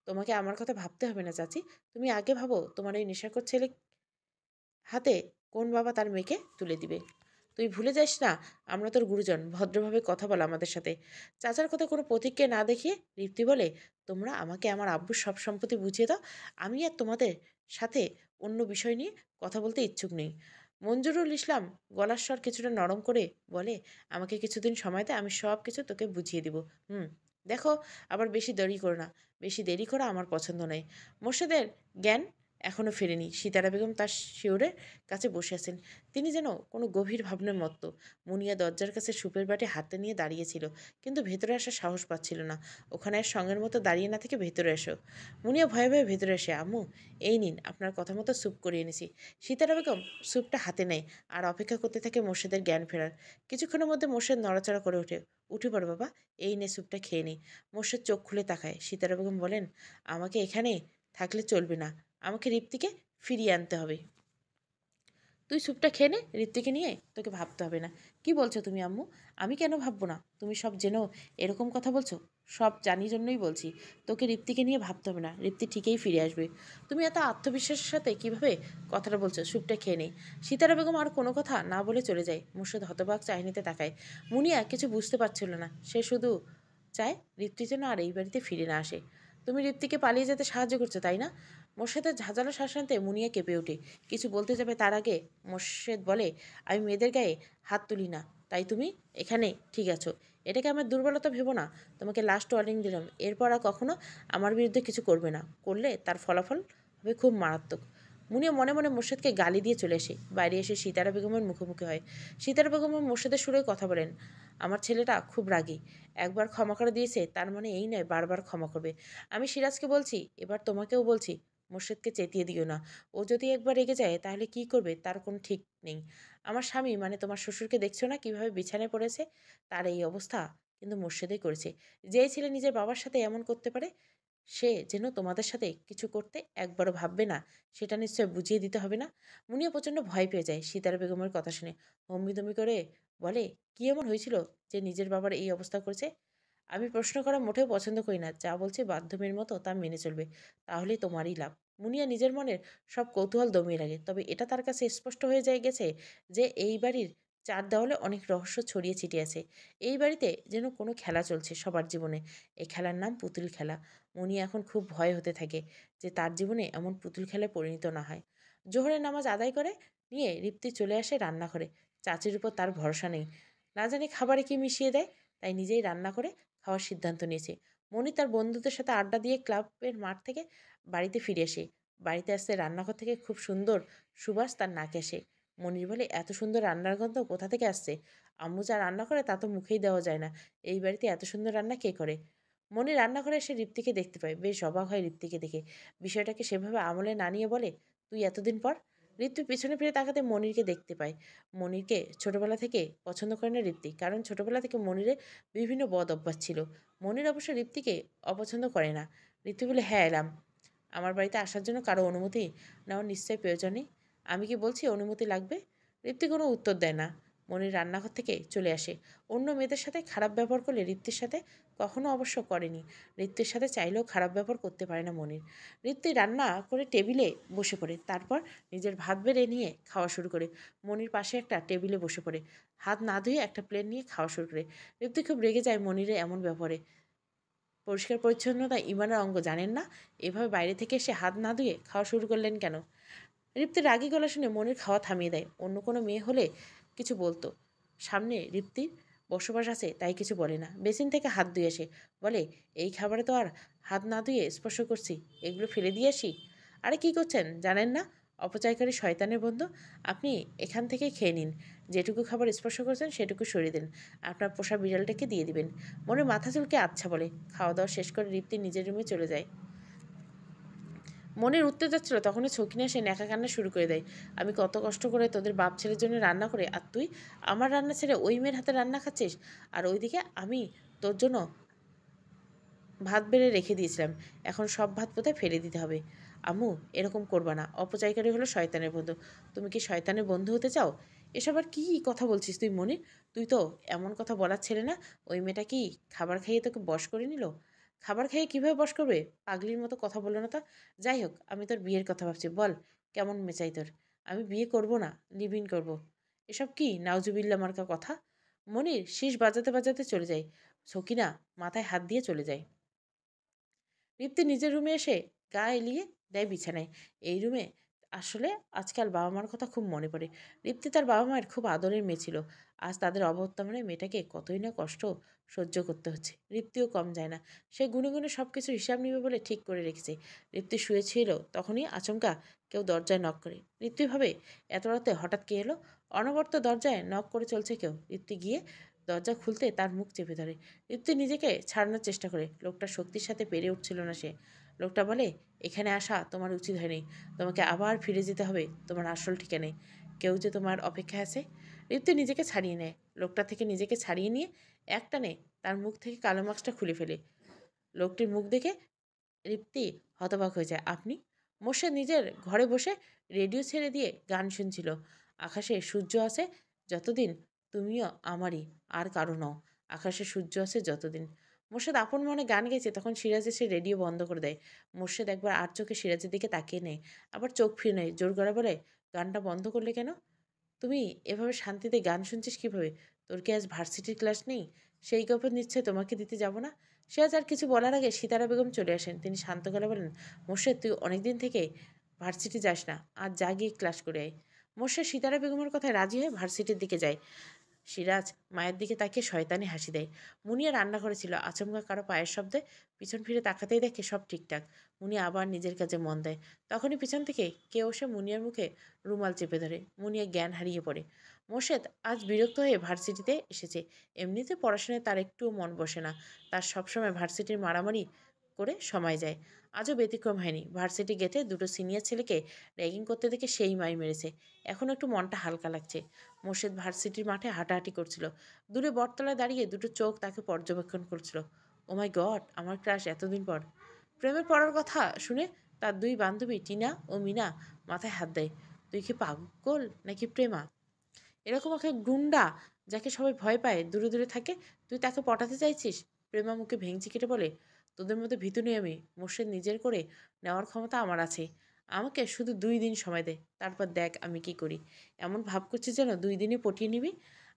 তোমাকে আমার কথা ভাবতে হবে না চাচি। তুমি আগে ভাবো তোমার ওই নেশাখোর ছেলে হাতে কোন বাবা তার মেয়েকে তুলে দিবে। তুই ভুলে যাস না আমরা তোর গুরুজন, ভদ্রভাবে কথা বল আমাদের সাথে। চাচার কথা কোনো প্রতিক্রিয়া না দেখিয়ে রিপ্তি বলে, তোমরা আমাকে আমার আব্বুর সব সম্পত্তি বুঝিয়ে দাও। আমি আর তোমাদের সাথে অন্য বিষয় নিয়ে কথা বলতে ইচ্ছুক নেই। মঞ্জুরুল ইসলাম গলার স্বর কিছুটা নরম করে বলে, আমাকে কিছুদিন সময় দে, আমি সব কিছু তোকে বুঝিয়ে দিব। দেখো, আবার বেশি দেরি করো না। বেশি দেরি করা আমার পছন্দ নয়। মোর্শেদের জ্ঞান এখনও ফেরেনি। সিতারা বেগম তার শিওরের কাছে বসে আছেন। তিনি যেন কোনো গভীর ভাবনার মত্ত। মুনিয়া দরজার কাছে সুপের বাটি হাতে নিয়ে দাঁড়িয়েছিল, কিন্তু ভেতরে আসার সাহস পাচ্ছিল না। ওখানে আর সঙ্গের মতো দাঁড়িয়ে না থেকে ভেতরে এসো। মুনিয়া ভয়ে ভয়ে ভেতরে এসে, আম্মু এই নিন, আপনার কথা মতো স্যুপ করে এনেছি। সিতারা বেগম স্যুপটা হাতে নেয় আর অপেক্ষা করতে থাকে মোর্শেদের জ্ঞান ফেরার। কিছুক্ষণের মধ্যে মোর্শেদ নড়াচড়া করে ওঠে। উঠে পড় বাবা, এই নে স্যুপটা খেয়ে নে। মোর্শেদ চোখ খুলে তাকায়। সিতারা বেগম বলেন, আমাকে এখানে থাকলে চলবে না, আমাকে রিপ্তিকে ফিরিয়ে আনতে হবে। তুই স্যুপটা খেয়ে নে, ঋত্বিকে নিয়ে তোকে ভাবতে হবে না। কি বলছো তুমি আম্মু? আমি কেন ভাববো না? তুমি সব জেনেও এরকম কথা বলছো? সব জানি জন্যই বলছি, তোকে ঋত্বিকে নিয়ে ভাবতে হবে না, ঋত্বিক ঠিকই ফিরে আসবে। তুমি এত আত্মবিশ্বাসের সাথে কিভাবে কথাটা বলছো? স্যুপটা খেয়ে নেই। সিতারা বেগম আর কোনো কথা না বলে চলে যায়। মুর্শিদ হতবাক চাহনিতে তাকায়। মুনিয়া কিছু বুঝতে পারছিল না। সে শুধু চায় ঋত্বিক যেন আর এই বাড়িতে ফিরে না আসে। তুমি ঋত্বিকে পালিয়ে যেতে সাহায্য করছো, তাই না? মোর্শেদের ঝাঁঝালো শাসনতে মুনিয়া কেঁপে ওঠে। কিছু বলতে যাবে তার আগে মোর্শেদ বলে, আমি মেয়েদের গায়ে হাত তুলি না, তাই তুমি এখানে ঠিক আছো। এটাকে আমার দুর্বলতা ভেবো না। তোমাকে লাস্ট ওয়ার্নিং দিলাম, এরপর আর কখনো আমার বিরুদ্ধে কিছু করবে না। করলে তার ফলাফল হবে খুব মারাত্মক। মুনিয়া মনে মনে মোর্শেদকে গালি দিয়ে চলে আসে। বাইরে এসে সিতারা বেগমের মুখোমুখি হয়। সিতারা বেগম মোর্শেদের সুরে কথা বলেন, আমার ছেলেটা খুব রাগী। একবার ক্ষমা করে দিয়েছে, তার মানে এই নয় বারবার ক্ষমা করবে। আমি সিরাজকে বলছি, এবার তোমাকেও বলছি, মোর্শেদকে চেতিয়ে দিও না। ও যদি একবার রেগে যায় তাহলে কি করবে তার কোনো ঠিক নেই। আমার স্বামী মানে তোমার শ্বশুরকে দেখছো না কিভাবে বিছানায় পড়েছে? তার এই অবস্থা কিন্তু মোর্শেদেই করেছে। যেই ছেলে নিজের বাবার সাথে এমন করতে পারে, সে যেন তোমাদের সাথে কিছু করতে একবারও ভাববে না, সেটা নিশ্চয় বুঝিয়ে দিতে হবে না। মুনিয়া প্রচণ্ড ভয় পেয়ে যায় সিতারা বেগমের কথা শুনে। হম্বিদমি করে বলে, কি এমন হয়েছিল যে নিজের বাবার এই অবস্থা করেছে? আমি প্রশ্ন করা মোটেও পছন্দ করি না। যা বলছে বাধ্যমের মতো তা মেনে চলবে, তাহলেই তোমারই লাভ। মুনিয়া নিজের মনের সব কৌতূহল দমিয়ে রাখে। তবে এটা তার কাছে স্পষ্ট হয়ে যায় গেছে যে এই বাড়ির চার দেওয়ালে অনেক রহস্য ছড়িয়ে ছিটিয়ে আছে। এই বাড়িতে যেন কোনো খেলা চলছে সবার জীবনে। এই খেলার নাম পুতুল খেলা। মুনিয়া এখন খুব ভয় হতে থাকে যে তার জীবনে এমন পুতুল খেলায় পরিণত না হয়। জোহরের নামাজ আদায় করে নিয়ে রিপ্তি চলে আসে রান্নাঘরে। চাচির উপর তার ভরসা নেই। না জানি খাবারে কি মিশিয়ে দেয়, তাই নিজেই রান্না করে খাওয়ার সিদ্ধান্ত নিয়েছে। মনি তার বন্ধুদের সাথে আড্ডা দিয়ে ক্লাবের মাঠ থেকে বাড়িতে ফিরে আসে। বাড়িতে আসতে রান্নাঘর থেকে খুব সুন্দর সুবাস তার নাকে আসে। মনির বলে, এত সুন্দর রান্নার গন্ধ কোথা থেকে আসছে? আম্মু যা রান্না করে তা তো মুখেই দেওয়া যায় না। এই বাড়িতে এত সুন্দর রান্না কে করে? মনি রান্নাঘরে এসে রিপ্তিকে দেখতে পায়। বেশ অবাক হয় রিপ্তিকে দেখে। বিষয়টাকে সেভাবে আমলে না নিয়ে বলে, তুই এতদিন পর? ঋত্বিক পিছনে ফিরে তাকাতে মনিরকে দেখতে পায়। মনিরকে ছোটবেলা থেকে পছন্দ করে না ঋত্বিক, কারণ ছোটবেলা থেকে মনিরের বিভিন্ন বদ অভ্যাস ছিল। মনির অবশ্য ঋত্বিকে অপছন্দ করে না। ঋত্বিক বলে, হ্যাঁ এলাম। আমার বাড়িতে আসার জন্য কারো অনুমতি নেওয়ার নিশ্চয়ই প্রয়োজন নেই। আমি কি বলছি অনুমতি লাগবে? ঋত্বিক কোনো উত্তর দেয় না। মনির রান্নাঘর থেকে চলে আসে। অন্য মেয়েদের সাথে খারাপ ব্যবহার করলে ঋত্বির সাথে কখনো অবশ্য করেনি। ঋত্বির সাথে চাইলেও খারাপ ব্যবহার করতে পারে না মনির। ঋত্বিক রান্না করে টেবিলে বসে পড়ে। তারপর নিজের ভাত বেড়ে নিয়ে খাওয়া শুরু করে। মনির পাশে একটা টেবিলে বসে পড়ে। হাত না ধুয়ে একটা প্লেট নিয়ে খাওয়া শুরু করে। ঋত্বিক খুব রেগে যায় মনিরের এমন ব্যবহারে। পরিষ্কার পরিচ্ছন্নতা ইমানের অঙ্গ জানেন না? এভাবে বাইরে থেকে এসে হাত না ধুয়ে খাওয়া শুরু করলেন কেন? রিপ্তির রাগী গলা শুনে মনির খাওয়া থামিয়ে দেয়। অন্য কোনো মেয়ে হলে কিছু বলতো। সামনে রিপ্তির বসবাস আছে তাই কিছু বলে না। বেসিন থেকে হাত ধুয়ে আসে। বলে, এই খাবারে তো আর হাত না ধুয়ে স্পর্শ করছি, এগুলো ফেলে দিয়ে আসি। আরে কি করছেন জানেন না? অপচয়কারী শয়তানের বন্ধু। আপনি এখান থেকে খেয়ে নিন। যেটুকু খাবার স্পর্শ করেছেন সেটুকু সরিয়ে দিন। আপনার পোষা বিড়ালটাকে দিয়ে দিবেন। মনে মাথা চুলকে আচ্ছা বলে। খাওয়া দাওয়া শেষ করে রিপ্তি নিজের রুমে চলে যায়। মনের উঠতে যাচ্ছিল তখনই ছকিনা এসে ন্যাকা কান্না শুরু করে দেয়। আমি কত কষ্ট করে তোদের বাপ ছেলের জন্য রান্না করে, আর তুই আমার রান্না ছেড়ে ওই মেয়ের হাতে রান্না খাচ্ছিস। আর ওইদিকে আমি তোর জন্য ভাত বেড়ে রেখে দিয়েছিলাম, এখন সব ভাত বোধহয় ফেলে দিতে হবে। আম্মু এরকম করবা না, অপচয়কারী হলো শয়তানের বন্ধু। তুমি কি শয়তানের বন্ধু হতে চাও? এসব আর কী কথা বলছিস তুই মনির? তুই তো এমন কথা বলার ছেলে না। ওই মেয়েটা কি খাবার খাইয়ে তোকে বশ করে নিল? খাবার খেয়ে কীভাবে বশ করবে? পাগলির মতো কথা বললো না তো। যাই হোক, আমি তোর বিয়ের কথা ভাবছি। বল কেমন মেয়ে চাই তোর? আমি বিয়ে করব না, লিভ ইন করবো। এসব কি নাউজুবিল্লা মার্কা কথা? মনির শীষ বাজাতে বাজাতে চলে যায়। সকিনা মাথায় হাত দিয়ে চলে যায়। রিপ্তি নিজের রুমে এসে গা এলিয়ে দেয় বিছানায়। এই রুমে আসলে আজকাল বাবা মার কথা খুব মনে পড়ে। রিপ্তি তার বাবা মায়ের খুব আদরের মেয়ে ছিল। আজ তাদের অবর্তমানে মেয়েটাকে কতই না কষ্ট সহ্য করতে হচ্ছে। রিপ্তিও কম যায় না। সে গুনে গুনে সব কিছুর হিসাব নিবে বলে ঠিক করে রেখেছে। রিপ্তি শুয়েছিল, তখনই আচমকা কেউ দরজায় নক করে। রিপ্তি ভাবে এত রাতে হঠাৎ কে এলো। অনবরত দরজায় নক করে চলছে কেউ। রিপ্তি গিয়ে দরজা খুলতে তার মুখ চেপে ধরে। রিপ্তি নিজেকে ছাড়ানোর চেষ্টা করে। লোকটার শক্তির সাথে পেরে উঠছিল না সে। লোকটা বলে, এখানে আসা তোমার উচিত হয়নি। তোমাকে আবার ফিরে যেতে হবে তোমার আসল ঠিকানায়। কেউ যে তোমার অপেক্ষায় আছে। রিপ্তি নিজেকে ছাড়িয়ে নেয়। লোকটা থেকে নিজেকে ছাড়িয়ে নিয়ে একটানে তার মুখ থেকে কালো মাস্কটা খুলে ফেলে। লোকটির মুখ দেখে রিপ্তি হতবাক হয়ে যায়। আপনি? মোর্শেদ নিজের ঘরে বসে রেডিও ছেড়ে দিয়ে গান শুনছিল। আকাশে সূর্য আছে যতদিন, তুমিও আমারই, আর কারো নও। আকাশে সূর্য আছে যতদিন। মোর্শেদ আপন মনে গান গেছে, তখন সিরাজ এসে রেডিও বন্ধ করে দেয়। মোর্শেদ একবার আর চোখে সিরাজের দিকে তাকিয়ে নেয়, আবার চোখ ফিরে নেয়। জোর গলা বলে, গানটা বন্ধ করলে কেন? তুই এভাবে শান্তিতে গান শুনছিস কিভাবে? তোর কি আজ ভার্সিটির ক্লাস নেই? সেই গল্প নিশ্চয় তোমাকে দিতে যাব না। সে আজ আর কিছু বলার আগে সিতারা বেগম চলে আসেন। তিনি শান্ত গলায় বলেন, মোর্শেদ, তুই অনেকদিন থেকে ভার্সিটি যাস না, আজ যা গিয়ে ক্লাস করে আয়। মোর্শেদ সিতারা বেগমের কথায় রাজি হয়ে ভার্সিটির দিকে যায়। সিরাজ মায়ের দিকে তাকিয়ে শয়তানি হাসি দেয়। মুনিয়া রান্নাঘরে ছিল। আচমকা কারো পায়ের শব্দে পিছন ফিরে তাকাতেই দেখে সব ঠিকঠাক। মুনিয়া আবার নিজের কাজে মন দেয়। তখনই পিছন থেকে কেউ এসে মুনিয়ার মুখে রুমাল চেপে ধরে। মুনিয়া জ্ঞান হারিয়ে পড়ে। মোর্শেদ আজ বিরক্ত হয়ে ভার্সিটিতে এসেছে। এমনিতে পড়াশোনায় তার একটুও মন বসে না। তার সবসময় ভার্সিটির মারামারি করে সময় যায়। আজও ব্যতিক্রম হয়নি। ভার্সিটি গেটে দুটো সিনিয়র ছেলেকে র্যাগিং করতে দেখে সেই মাই মেরেছে। এখন একটু মনটা হালকা লাগছে। মোর্শেদ ভার্সিটির মাঠে হাঁটাহাঁটি করছিল। দূরে বটতলায় দাঁড়িয়ে দুটো চোখ তাকে পর্যবেক্ষণ করছিল। ও মাই গড, আমার ক্রাশ এতদিন পর। প্রেমে পড়ার কথা শুনে তার দুই বান্ধবী টিনা ও মিনা মাথায় হাত দেয়। তুই কি পাগল নাকি প্রেমা? এরকম একটা গুন্ডা যাকে সবাই ভয় পায়, দূরে দূরে থাকে, তুই তাকে পটাতে চাইছিস? প্রেমা মুখে ভেঙচি কেটে বলে, তোদের মধ্যে ভীতু নেই আমি। মোর্শেদ নিজের করে নেওয়ার ক্ষমতা আমার আছে। আমাকে শুধু 2 দিন সময় দে, তারপর দেখ আমি কি করি। এমন ভাব করছিস যেন 2 দিনে পটিয়ে নিবি।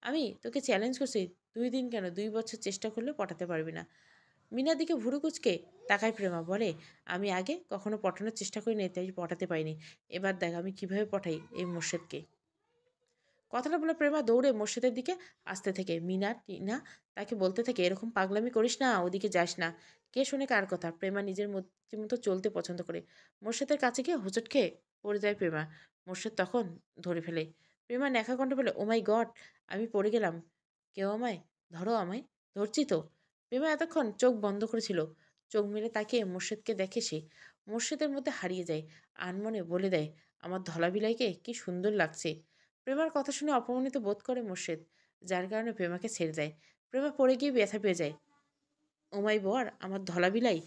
আমি তোকে চ্যালেঞ্জ করছি, 2 দিন কেন, 2 বছর চেষ্টা করলে পটাতে পারবি না। মিনার দিকে ভুরু কুচকে তাকায় প্রেমা, বলে, আমি আগে কখনো পটানোর চেষ্টা করিনি, তাই পটাতে পারিনি। এবার দেখ আমি কিভাবে পটাই এই মোর্শেদকে। কথাটা বলে প্রেমা দৌড়ে মোর্শেদের দিকে আসতে থেকে। মিনা টিনা তাকে বলতে থাকে, এরকম পাগলামি করিস না, ওদিকে যাস না। কে শুনে কার কথা? প্রেমা নিজের মতো চলতে পছন্দ করে। মোর্শেদের কাছে গিয়ে হোঁচট খেয়ে পড়ে যায় প্রেমা। মোর্শেদ তখন ধরে ফেলে। প্রেমা ন্যাকা কণ্ঠে বলে, ও মাই গড, আমি পড়ে গেলাম। কেউ আমায় ধরো, আমায় ধরছি তো। প্রেমা এতক্ষণ চোখ বন্ধ করেছিল। চোখ মেলে তাকিয়ে মোর্শেদকে দেখে সে। মোর্শেদের মধ্যে হারিয়ে যায়। আনমনে বলে দেয়, আমার ধলা বিলাইকে কি সুন্দর লাগছে। প্রেমার কথা শুনে অপমানিত বোধ করে মোর্শেদ, যার কারণে প্রেমাকে ছেড়ে দেয়। প্রেমা পড়ে গিয়ে ব্যথা পেয়ে যায়। ও মাই বর, আমার ধলা বিলাই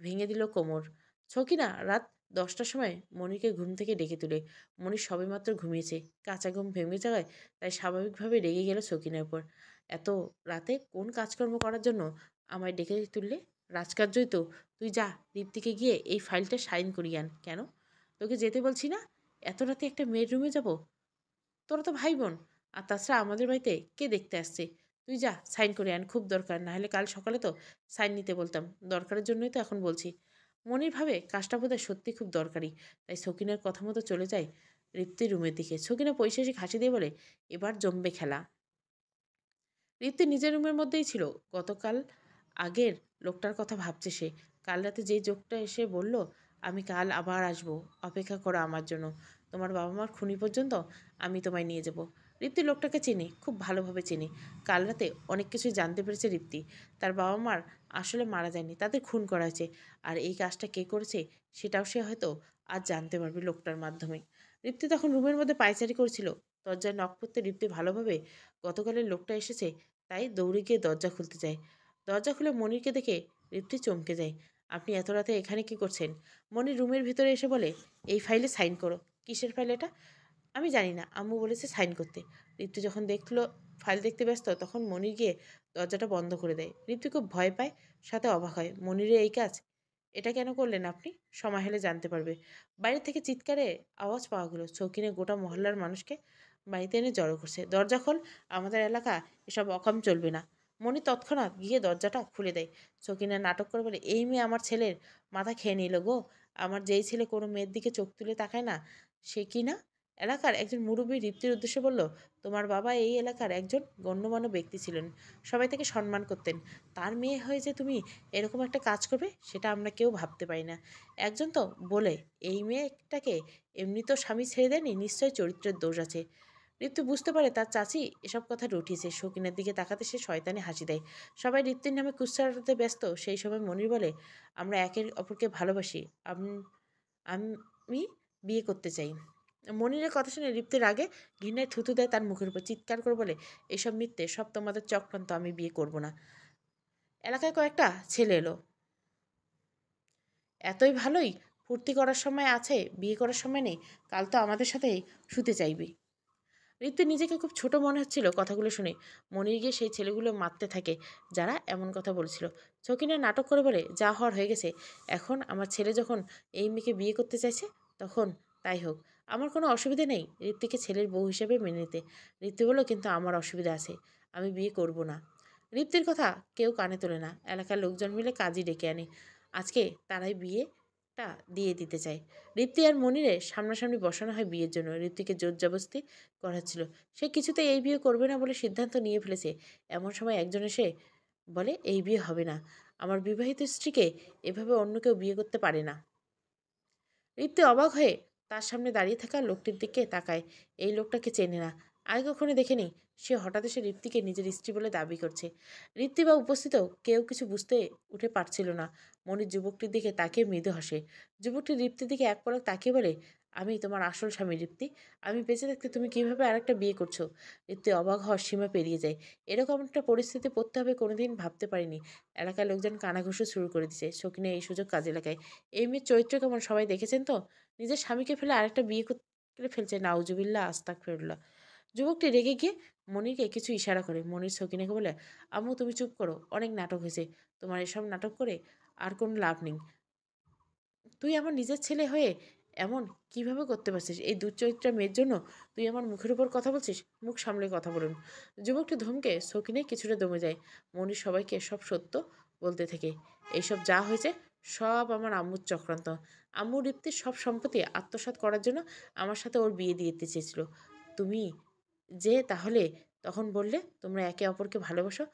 ভেঙে দিল কোমর। ছকিনা রাত 10টার সময় মনিকে ঘুম থেকে ডেকে তুলে। মনি সবেমাত্র ঘুমিয়েছে, কাঁচা ঘুম ভেঙে যাওয়ায় তাই স্বাভাবিকভাবে রেগে গেল ছকিনার উপর। এত রাতে কোন কাজকর্ম করার জন্য আমায় ডেকে তুললে? রাজকার্যই তো। তুই যা, দীপ্তিকে গিয়ে এই ফাইলটা সাইন করিয়ে আন। কেন? তোকে যেতে বলছি না? এত রাতে একটা মেয়ের রুমে যাব? তোরা তো ভাই বোন। আর তাছাড়া আমাদের বাড়িতে কে দেখতে আসছে? তুই যা, সাইন করে আন, খুব দরকার। না হলে কাল সকালে তো সাইন নিতে বলতাম। দরকারের জন্যই তো এখন বলছি। মনির ভাবে কাজটা বোধহয় সত্যি খুব দরকারি। তাই সকিনের কথা মতো চলে যায় রিপ্তির রুমের দিকে। সকিনা পৈশাচিক হাসি দিয়ে বলে, এবার জমবে খেলা। রিপ্তি নিজের রুমের মধ্যেই ছিল। গতকাল আগের লোকটার কথা ভাবছে সে। কাল রাতে যেই লোকটা এসে বলল, আমি কাল আবার আসবো, অপেক্ষা করো আমার জন্য, তোমার বাবা মার খুনি পর্যন্ত আমি তোমায় নিয়ে যাব। রিপ্তি লোকটাকে চিনি, খুব ভালোভাবে চিনি। কাল রাতে অনেক কিছুই জানতে পেরেছে রিপ্তি। তার বাবা মার আসলে মারা যায়নি, তাদের খুন করা হয়েছে। আর এই কাজটা কে করেছে সেটাও সে হয়তো আজ জানতে পারবে লোকটার মাধ্যমে। রিপ্তি তখন রুমের মধ্যে পায়চারি করছিল। দরজায় নক করতে রিপ্তি ভালোভাবে গতকালের লোকটা এসেছে তাই দৌড়ে গিয়ে দরজা খুলতে যায়। দরজা খুলে মনিরকে দেখে রিপ্তি চমকে যায়। আপনি এত রাতে এখানে কি করছেন? মনির রুমের ভিতরে এসে বলে, এই ফাইলে সাইন করো। কিসের ফাইল এটা? আমি জানি না, আম্মু বলেছে সাইন করতে। রিপ্তি যখন দেখলো ফাইল দেখতে ব্যস্ত, তখন মনির গিয়ে দরজাটা বন্ধ করে দেয়। রিপ্তি খুব ভয় পায়, সাথে অবাক হয়। মনিরের এই কাজ, এটা কেন করলেন আপনি? সময় হলে জানতে পারবে। বাইরে থেকে চিৎকারে আওয়াজ পাওয়া গেল। শৌখিনে গোটা মহল্লার মানুষকে বাড়িতে এনে জড়ো করছে। দরজা খোল, আমাদের এলাকা এসব অকাম চলবে না। মনি তৎক্ষণাৎ গিয়ে দরজাটা খুলে দেয়। শৌখিনা নাটক করে বলে, এই মেয়ে আমার ছেলের মাথা খেয়ে নিল গো। আমার যেই ছেলে কোনো মেয়ের দিকে চোখ তুলে তাকায় না, সে কি না এলাকার একজন মুরব্বী রিপ্তির উদ্দেশ্যে বলল, তোমার বাবা এই এলাকার একজন গণ্যমান্য ব্যক্তি ছিলেন, সবাই তাকে সম্মান করতেন। তার মেয়ে হয়ে যে তুমি এরকম একটা কাজ করবে সেটা আমরা কেউ ভাবতে পারি না। একজন তো বলে, এই মেয়েটাকে এমনি তো স্বামী ছেড়ে দেয়নি, নিশ্চয়ই চরিত্রের দোষ আছে। ঋতু বুঝতে পারে তার চাচি এসব কথা রটিয়েছে। শৌখিনের দিকে তাকাতে সে শয়তানি হাসি দেয়। সবাই ঋতুর নামে কুৎসারতে ব্যস্ত। সেই সময় মনির বলে, আমরা একে অপরকে ভালোবাসি। আমি বিয়ে করতে চাই। মনিরের কথা শুনে রিপ্তির আগে ঘৃণায় থুতু দেয় তার মুখের উপর, চিৎকার করে বলে, এসব মিথ্যে, সব তোমাদের চক্রান্ত, আমি বিয়ে করব না। এলাকায় কয়েকটা ছেলে এলো। এতই ভালোই ফুর্তি করার সময় আছে, বিয়ে করার সময় নেই, কাল তো আমাদের সাথে শুতে চাইবি। ঋতু নিজেকে খুব ছোট মনে হচ্ছিল কথাগুলো শুনে। মনির গিয়ে সেই ছেলেগুলো মারতে থাকে যারা এমন কথা বলছিল। ছকিনা নাটক করে বলে, যা হওয়ার হয়ে গেছে, এখন আমার ছেলে যখন এই মেয়েকে বিয়ে করতে চাইছে তখন তাই হোক, আমার কোনো অসুবিধা নেই ঋত্বিকে ছেলের বউ হিসেবে মেনে নিতে। ঋত্বিক বলল, কিন্তু আমার অসুবিধা আছে, আমি বিয়ে করব না। ঋপ্তির কথা কেউ কানে তোলে না। এলাকার লোকজন মিলে কাজই ডেকে আনে। আজকে তারাই বিয়েটা দিয়ে দিতে চায়। ঋপ্তি আর মনিরের সামনাসামনি বসানো হয় বিয়ের জন্য। ঋত্বিকে জোর জবরদস্তি করাচ্ছিল। সে কিছুতেই এই বিয়ে করবে না বলে সিদ্ধান্ত নিয়ে ফেলেছে। এমন সময় একজন এসে বলে, এই বিয়ে হবে না, আমার বিবাহিত স্ত্রীকে এভাবে অন্য কেউ বিয়ে করতে পারে না। ঋপ্তি অবাক হয়ে তার সামনে দাঁড়িয়ে থাকা লোকটির দিকে তাকায়। এই লোকটাকে চেনে না, আগে কখনো দেখেনি। সে হঠাৎ এসে ঋপ্তিকে নিজের স্ত্রী বলে দাবি করছে। ঋপ্তি বা উপস্থিতও কেউ কিছু বুঝতে উঠে পারছিল না। মনির যুবকটির দিকে তাকিয়ে মৃদু হাসে। যুবকটি ঋপ্তির দিকে এক পলক তাকিয়ে বলে, আমি তোমার আসল স্বামী ঋপ্তি, আমি বেঁচে থাকতে তুমি কিভাবে আরেকটা বিয়ে করছো? ঋপ্তি অবাক হওয়ার সীমা পেরিয়ে যায়। এরকম একটা পরিস্থিতি পড়তে হবে কোনোদিন ভাবতে পারিনি। এলাকার লোকজন কানাঘুষো শুরু করে দিচ্ছে। শৌখিনে এই সুযোগ কাজে লাগায়। এই মেয়ের চরিত্র কেমন সবাই দেখেছেন তো? নিজের স্বামীকে ফেলে আরেকটা বিয়ে করে ফেলছে, নাউজুবিল্লাহ আস্তাগফিরুল্লাহ। যুবকটি রেগে গিয়ে মনিরকে কিছু ইশারা করে। মনির সকিনাকে বলে, আম্মু তুমি চুপ করো, অনেক নাটক হয়েছে, তোমার এসব নাটক করে আর কোনো লাভ নেই। তুই আমার নিজের ছেলে হয়ে এমন কিভাবে করতে পারছিস? এই দুশ্চরিত্রা মেয়ের জন্য তুই আমার মুখের উপর কথা বলছিস? মুখ সামলে কথা বলুন। যুবকটি ধমকে সকিনে কিছুটা দমে যায়। মনির সবাইকে সব সত্য বলতে থাকে। এইসব যা হয়েছে সব আমার আম্মুর চক্রান্ত। আম্মু রিপ্তির সব সম্পত্তি আত্মসাৎ করার জন্য আমার সাথে ওর বিয়ে দিয়ে দিতে চেয়েছিল। তুমি যে তাহলে তখন বললে তোমরা একে অপরকে ভালোবাসো,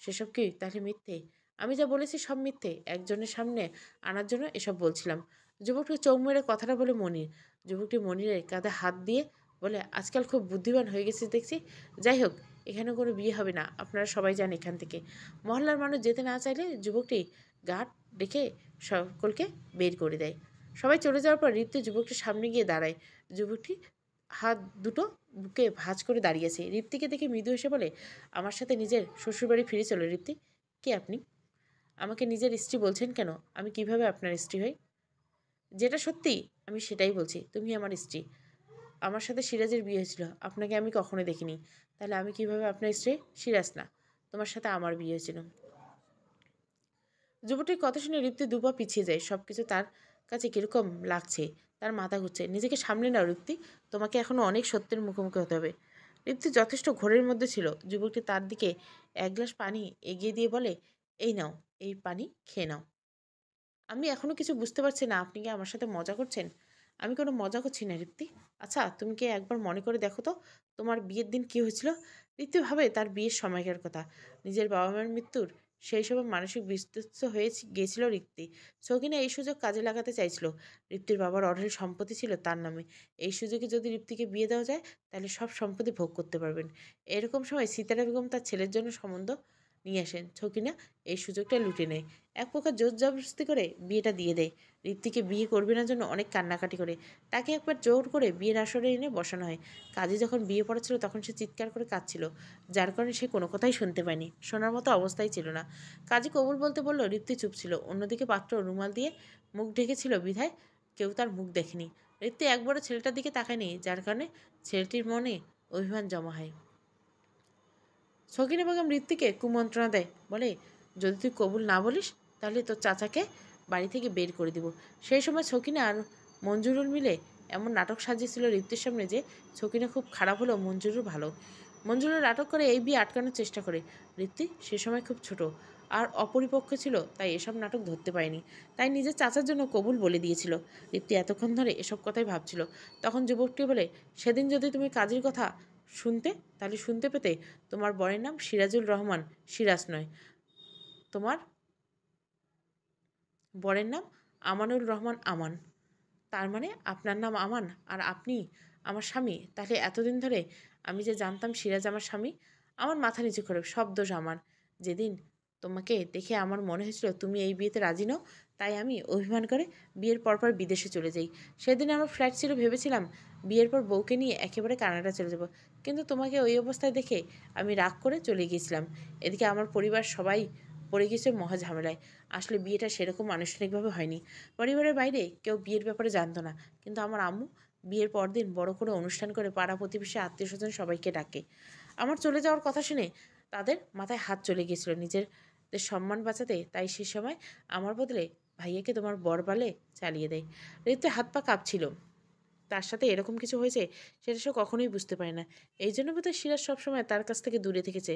সেসব কি তাহলে মিথ্যে? আমি যা বলেছি সব মিথ্যে, একজনের সামনে আনার জন্য এসব বলছিলাম। যুবকটি চোখ মেরে কথাটা বলে মনির। যুবকটি মনিরের কাঁধে হাত দিয়ে বলে, আজকাল খুব বুদ্ধিমান হয়ে গেছিস দেখছি। যাই হোক, এখানে কোনো বিয়ে হবে না, আপনারা সবাই যান এখান থেকে। মহল্লার মানুষ যেতে না চাইলে যুবকটি গার্ড ডেকে সকলকে বের করে দেয়। সবাই চলে যাওয়ার পর ঋতু যুবকটির সামনে গিয়ে দাঁড়ায়। যুবকটি হাত দুটো বুকে ভাঁজ করে দাঁড়িয়েছে। ঋত্বিকে দেখে মৃদু হেসে বলে, আমার সাথে নিজের শ্বশুরবাড়ি ফিরে চলো ঋত্বিক। কে আপনি? আমাকে নিজের স্ত্রী বলছেন কেন? আমি কিভাবে আপনার স্ত্রী হই? যেটা সত্যি আমি সেটাই বলছি, তুমি আমার স্ত্রী। আমার সাথে সিরাজের বিয়ে হয়েছিল, আপনাকে আমি কখনো দেখিনি। তাহলে আমি কিভাবে আপনার স্ত্রী? সিরাজ না, তোমার সাথে আমার বিয়ে হয়েছিল। যুবটির কথা শুনে ঋপ্তি দুপা পিছিয়ে যায়। সব কিছু তার কাছে কীরকম লাগছে, তার মাথা ঘুরছে। নিজেকে সামলে নাও ঋপ্তি, তোমাকে এখনও অনেক সত্যের মুখোমুখি হতে হবে। ঋপ্তি যথেষ্ট ঘোরের মধ্যে ছিল। যুবকটি তার দিকে এক গ্লাস পানি এগিয়ে দিয়ে বলে, এই নাও, এই পানি খেয়ে নাও। আমি এখনও কিছু বুঝতে পারছি না, আপনি কি আমার সাথে মজা করছেন? আমি কোনো মজা করছি না ঋপ্তি। আচ্ছা তুমি কি একবার মনে করে দেখো তো তোমার বিয়ের দিন কি হয়েছিল? ঋপ্তি ভাবে তার বিয়ের সময়কার কথা। নিজের বাবা মায়ের মৃত্যুর সেই সময় মানসিক বিধ্বস্ত হয়ে গিয়েছিল ঋপ্তি। সকিনা এই সুযোগ কাজে লাগাতে চাইছিল। ঋপ্তির বাবার অঢেল সম্পত্তি ছিল তার নামে। এই সুযোগে যদি ঋপ্তিকে বিয়ে দেওয়া যায় তাহলে সব সম্পত্তি ভোগ করতে পারবেন। এরকম সময় সিতারা বেগম তার ছেলের জন্য সম্বন্ধ নিয়ে আসেন। ছকিনা এই সুযোগটা লুটে নেয়। এক প্রকার জোর জবরদস্তি করে বিয়েটা দিয়ে দেয়। ঋত্বিকে বিয়ে করবে না জন্য অনেক কান্নাকাটি করে। তাকে একবার জোর করে বিয়ের আসরে এনে বসানো হয়। কাজে যখন বিয়ে পড়াচ্ছিল তখন সে চিৎকার করে কাঁদছিল, যার কারণে সে কোনো কথাই শুনতে পায়নি, শোনার মতো অবস্থায় ছিল না। কাজী কবুল বলতে বলল, ঋত্বিক চুপ ছিল। অন্যদিকে পাত্র রুমাল দিয়ে মুখ ঢেকেছিল বিধায় কেউ তার মুখ দেখেনি। ঋত্বিক একবারও ছেলেটার দিকে তাকায়নি, যার কারণে ছেলেটির মনে অভিমান জমা হয়। সকিনা বেগম ঋত্বিকে কুমন্ত্রণা দেয়, বলে, যদি তুই কবুল না বলিস তাহলে তোর চাচাকে বাড়ি থেকে বের করে দিব। সেই সময় সকিনা আর মঞ্জুরুল মিলে এমন নাটক সাজিয়েছিল ঋত্বির সামনে যে সকিনা খুব খারাপ হলেও মঞ্জুরুল ভালো। মঞ্জুরুল নাটক করে এই বিয়ে আটকানোর চেষ্টা করে। ঋত্বিক সে সময় খুব ছোট, আর অপরিপক্ক ছিল, তাই এসব নাটক ধরতে পারেনি। তাই নিজের চাচার জন্য কবুল বলে দিয়েছিল। দীপ্তি এতক্ষণ ধরে এসব কথাই ভাবছিল। তখন যুবকটি বলে, সেদিন যদি তুমি কাজীর কথা শুনতে, তাহলে শুনতে পেতে তোমার বরের নাম সিরাজুল রহমান, সিরাজ নয়। তোমার বরের নাম আমানুর রহমান, আমান। তার মানে আপনার নাম আমান আর আপনি আমার স্বামী। তাহলে এতদিন ধরে আমি যে জানতাম সিরাজ আমার স্বামী, আমার মাথা নিচু করে, সব দোষ আমার। যেদিন তোমাকে দেখে আমার মনে হয়েছিল তুমি এই বিয়েতে রাজি নও, তাই আমি অভিমান করে বিয়ের পরপর বিদেশে চলে যাই। সেদিন আমার ফ্ল্যাট ছিল, ভেবেছিলাম বিয়ের পর বউকে নিয়ে একেবারে কানাডা চলে যাব, কিন্তু তোমাকে ওই অবস্থায় দেখে আমি রাগ করে চলে গিয়েছিলাম। এদিকে আমার পরিবার সবাই পড়ে গেছে মহা ঝামেলায়। আসলে বিয়েটা সেরকম আনুষ্ঠানিকভাবে হয়নি। পরিবারের বাইরে কেউ বিয়ের ব্যাপারে জানতো না, কিন্তু আমার আম্মু বিয়ের পরদিন বড় করে অনুষ্ঠান করে পাড়া প্রতিবেশী আত্মীয় স্বজন সবাইকে ডাকে। আমার চলে যাওয়ার কথা শুনে তাদের মাথায় হাত চলে গিয়েছিল নিজেদের সম্মান বাঁচাতে, তাই সে সময় আমার বদলে ভাইয়াকে তোমার বর বলে চালিয়ে দেয়। ঋতুর হাত পা কাঁপছিল। তার সাথে এরকম কিছু হয়েছে সেটা সে কখনোই বুঝতে পারে না। এই জন্য বোধহয় সিরাজ সবসময় তার কাছ থেকে দূরে থেকেছে।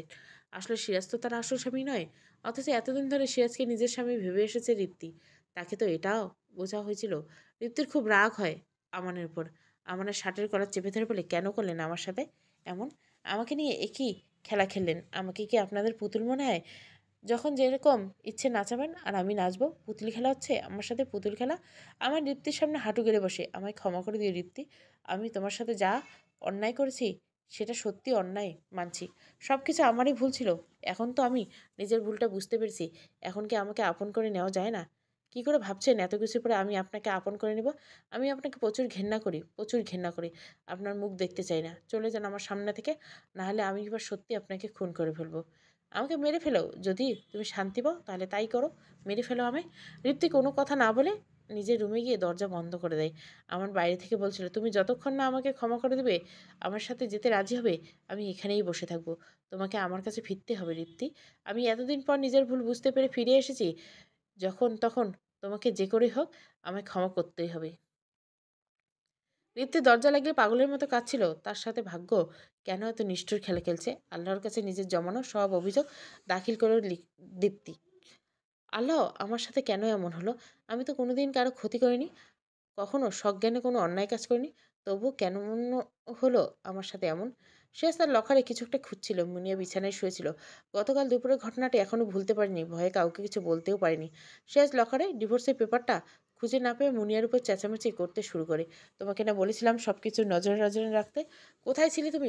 আসলে সিরাজ তো তার আসল স্বামী নয়, অথচ এতদিন ধরে সিরাজকে নিজের স্বামী ভেবে এসেছে ঋপ্তি। তাকে তো এটাও বোঝা হয়েছিল। ঋপ্তির খুব রাগ হয় আমানের উপর। আমানের শার্টের কলার চেপে ধরে বলে, কেন করলেন আমার সাথে এমন? আমাকে নিয়ে একই খেলা খেললেন? আমাকে কি আপনাদের পুতুল মনে হয়? যখন যেরকম ইচ্ছে নাচাবেন আর আমি নাচবো। পুতুল খেলা হচ্ছে আমার সাথে, পুতুল খেলা? আমার ঋপ্তির সামনে হাঁটু গেড়ে বসে, আমায় ক্ষমা করে দিও ঋপ্তি। আমি তোমার সাথে যা অন্যায় করেছি সেটা সত্যি অন্যায় মানছি। সব কিছু আমারই ভুল ছিল। এখন তো আমি নিজের ভুলটা বুঝতে পেরেছি। এখন কি আমাকে আপন করে নেওয়া যায় না? কি করে ভাবছেন এত কিছুর পরে আমি আপনাকে আপন করে নেব? আমি আপনাকে প্রচুর ঘেন্না করি, প্রচুর ঘেন্না করি। আপনার মুখ দেখতে চাই না। চলে যান আমার সামনে থেকে, নাহলে আমি এবার সত্যি আপনাকে খুন করে ফেলবো। আমাকে মেরে ফেলো, যদি তুমি শান্তি পাও তাহলে তাই করো, মেরে ফেলো আমায়। ঋত্বিক কোনো কথা না বলে নিজের রুমে গিয়ে দরজা বন্ধ করে দেয়। আমার বাইরে থেকে বলছিল, তুমি যতক্ষণ না আমাকে ক্ষমা করে দেবে, আমার সাথে যেতে রাজি হবে, আমি এখানেই বসে থাকবো। তোমাকে আমার কাছে ফিরতে হবে ঋপ্তি। আমি এতদিন পর নিজের ভুল বুঝতে পেরে ফিরে এসেছি। যখন তখন তোমাকে যে করে হোক আমায় ক্ষমা করতেই হবে। ঋদ্ধি দরজা লাগিয়ে পাগলের মতো কাঁদছিল। তার সাথে ভাগ্য কেন এত নিষ্ঠুর খেলা খেলছে? আল্লাহর কাছে নিজের জমানো সব অভিযোগ দাখিল করে দীপ্তি। আল্লাহ, আমার সাথে কেন এমন হলো? আমি তো কোনোদিন কারো ক্ষতি করিনি, কখনো সজ্ঞানে কোনো অন্যায় কাজ করিনি। তবুও কেন হলো আমার সাথে এমন? সে তার লকারে কিছু একটা খুঁজছিল। মুনিয়া বিছানায় শুয়েছিল। গতকাল দুপুরের ঘটনাটি এখনো ভুলতে পারেনি। ভয়ে কাউকে কিছু বলতেও পারেনি। সে আজ লকারে ডিভোর্সের পেপারটা খুঁজে না পেয়ে মুনিয়ার উপর চেঁচামেচি করতে শুরু করে। তোমাকে না বলেছিলাম সব কিছু নজরে নজরে রাখতে? কোথায় ছিলে তুমি?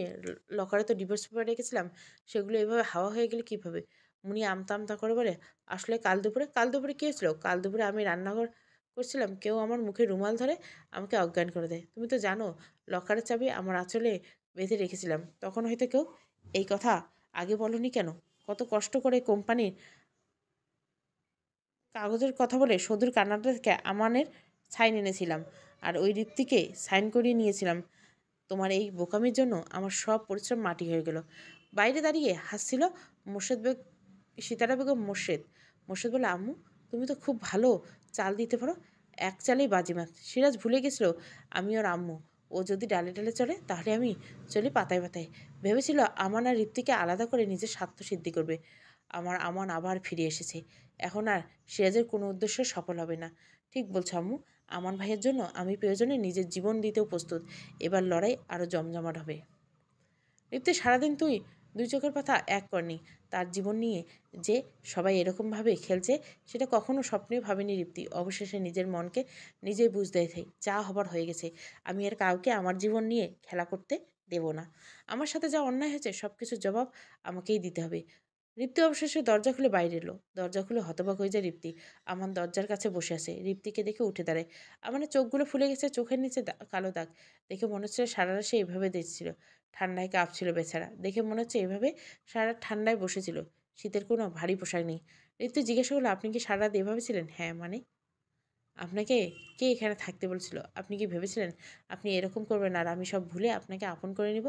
লকারে তো ডিভোর্স পেপার রেখেছিলাম। সেগুলো এভাবে হাওয়া হয়ে গেলে কীভাবে? মুনিয়া আমতা আমতা করে বলে, আসলে কাল দুপুরে কী হয়েছিল? কাল দুপুরে আমি রান্নাঘর করছিলাম, কেউ আমার মুখে রুমাল ধরে আমাকে অজ্ঞান করে দেয়। তুমি তো জানো লকারের চাবি আমার আঁচলে বেঁধে রেখেছিলাম। তখন হয়তো কেউ এই কথা আগে বলনি কেন? কত কষ্ট করে কোম্পানির কাগজের কথা বলে সদূর কানাডা থেকে আমানের সাইন এনেছিলাম, আর ওই ঋত্বিকে সাইন করিয়ে নিয়েছিলাম। তোমার এই বোকামির জন্য আমার সব পরিশ্রম মাটি হয়ে গেল। বাইরে দাঁড়িয়ে হাসছিল মোর্শেদ বেগ, সিতারা বেগম মোর্শেদ। মোর্শেদ বলে, আম্মু তুমি তো খুব ভালো চাল দিতে পারো, এক চালেই বাজিমাত। সিরাজ ভুলে গেছিল আমি ওর আম্মু। ও যদি ডালে ডালে চলে তাহলে আমি চলি পাতায় পাতায়। ভেবেছিল আমান আর ঋত্বিকে আলাদা করে নিজের স্বার্থ সিদ্ধি করবে। আমার আমান আবার ফিরে এসেছে। এখন আর সিরাজের কোনো উদ্দেশ্য সফল হবে না। ঠিক বলছো আম্মু, আমান ভাইয়ের জন্য আমি প্রয়োজনে নিজের জীবন দিতেও প্রস্তুত। এবার লড়াই আরও জমজমাট হবে। ঋত্বিক, সারাদিন তুই দুই চোখের পাতা এক করনি। তার জীবন নিয়ে যে সবাই এরকমভাবে খেলছে সেটা কখনো স্বপ্নেও ভাবেনি ঋপ্তি। অবশেষে নিজের মনকে নিজেই বুঝতে থাই, যা হবার হয়ে গেছে। আমি আর কাউকে আমার জীবন নিয়ে খেলা করতে দেব না। আমার সাথে যা অন্যায় হয়েছে সব কিছুর জবাব আমাকেই দিতে হবে। ঋপ্তি অবশেষে দরজা খুলে বাইরে এলো। দরজা খুলে হতবাক হয়ে যায় ঋপ্তি। আমান দরজার কাছে বসে আছে। ঋপ্তিকে দেখে উঠে দাঁড়ায়। আমানের চোখগুলো ফুলে গেছে, চোখের নিচে কালো দাগ। দেখে মনে হচ্ছে সারা রাত সে এভাবে দেখছিল। ঠান্ডায় কাঁপছিল বেচারা। দেখে মনে হচ্ছে এভাবে সারা রাত ঠান্ডায় বসেছিল। শীতের কোনো ভারী পোশাক নেই। ঋতু জিজ্ঞাসা করলো, আপনি কি সারা রাত এভাবে ছিলেন? হ্যাঁ, মানে? আপনাকে কে এখানে থাকতে বলছিল? আপনি কি ভেবেছিলেন আপনি এরকম করবেন আর আমি সব ভুলে আপনাকে আপন করে নিব?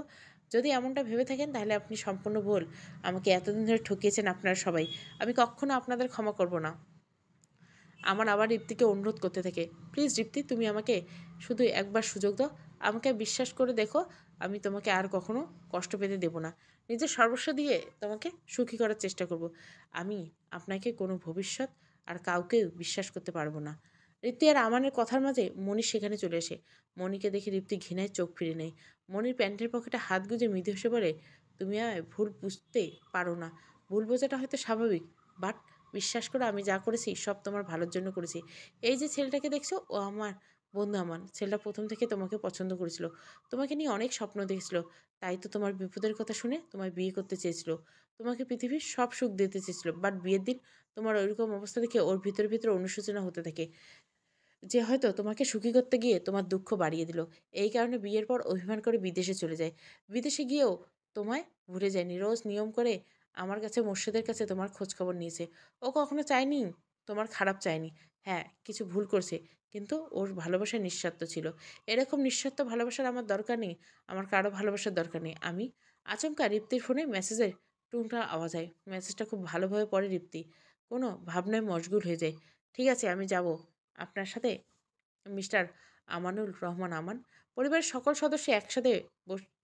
যদি এমনটা ভেবে থাকেন তাহলে আপনি সম্পূর্ণ ভুল। আমাকে এতদিন ধরে ঠকিয়েছেন আপনারা সবাই। আমি কখনো আপনাদের ক্ষমা করব না। আমার আবার ঋপ্তিকে অনুরোধ করতে থাকে, প্লিজ ঋপ্তি, তুমি আমাকে শুধু একবার সুযোগ দাও। আমাকে বিশ্বাস করে দেখো, আমি তোমাকে আর কখনো কষ্ট পেতে দেব না। নিজের সর্বস্ব দিয়ে তোমাকে সুখী করার চেষ্টা করব। আমি আপনাকে কোনো ভবিষ্যৎ আর কাউকেও বিশ্বাস করতে পারবো না। রিপ্তি আর আমানের কথার মাঝে মণি সেখানে চলে আসে। মণিকে দেখে রিপ্তি ঘৃণায় চোখ ফিরে নেয়। মণির প্যান্টের পকেটে হাত গুজে মৃদু হেসে বলে, তুমি আমায় ভুল বুঝতে পারো না। ভুল বোঝাটা হয়তো স্বাভাবিক, বাট বিশ্বাস করো আমি যা করেছি সব তোমার ভালোর জন্য করেছি। এই যে ছেলেটাকে দেখছো, ও আমার বন্ধু আমান। ছেলেটা প্রথম থেকে তোমাকে পছন্দ করেছিল, তোমাকে নিয়ে অনেক স্বপ্ন দেখেছিল। তাই তো তোমার বিপদের কথা শুনে তোমায় বিয়ে করতে চেয়েছিল, তোমাকে পৃথিবীর সব সুখ দিতে চেয়েছিল। বাট বিয়ের দিন তোমার ওইরকম অবস্থা দেখে ওর ভিতরে অনুশোচনা হতে থাকে যে হয়তো তোমাকে সুখী করতে গিয়ে তোমার দুঃখ বাড়িয়ে দিল। এই কারণে বিয়ের পর অভিমান করে বিদেশে চলে যায়। বিদেশে গিয়েও তোমায় ভুলে যায়নি, রোজ নিয়ম করে আমার কাছে মোর্শেদের কাছে তোমার খোঁজ খবর নিয়েছে। ও কখনো চায়নি তোমার খারাপ, চায়নি। হ্যাঁ, কিছু ভুল করছে, কিন্তু ওর ভালোবাসা নিঃস্বার্থ ছিল। এরকম নিঃস্বার্থ ভালোবাসার আমার দরকার নেই, আমার কারো ভালোবাসার দরকার নেই। আমি আচমকা রিপ্তির ফোনে মেসেজের টুংটা আওয়াজ হয়। মেসেজটা খুব ভালোভাবে পড়ে রিপ্তি, কোনো ভাবনায় মশগুল হয়ে যায়। ঠিক আছে, আমি যাব আপনার সাথে। মিস্টার আমানুল রহমান আমান। পরিবারের সকল সদস্য একসাথে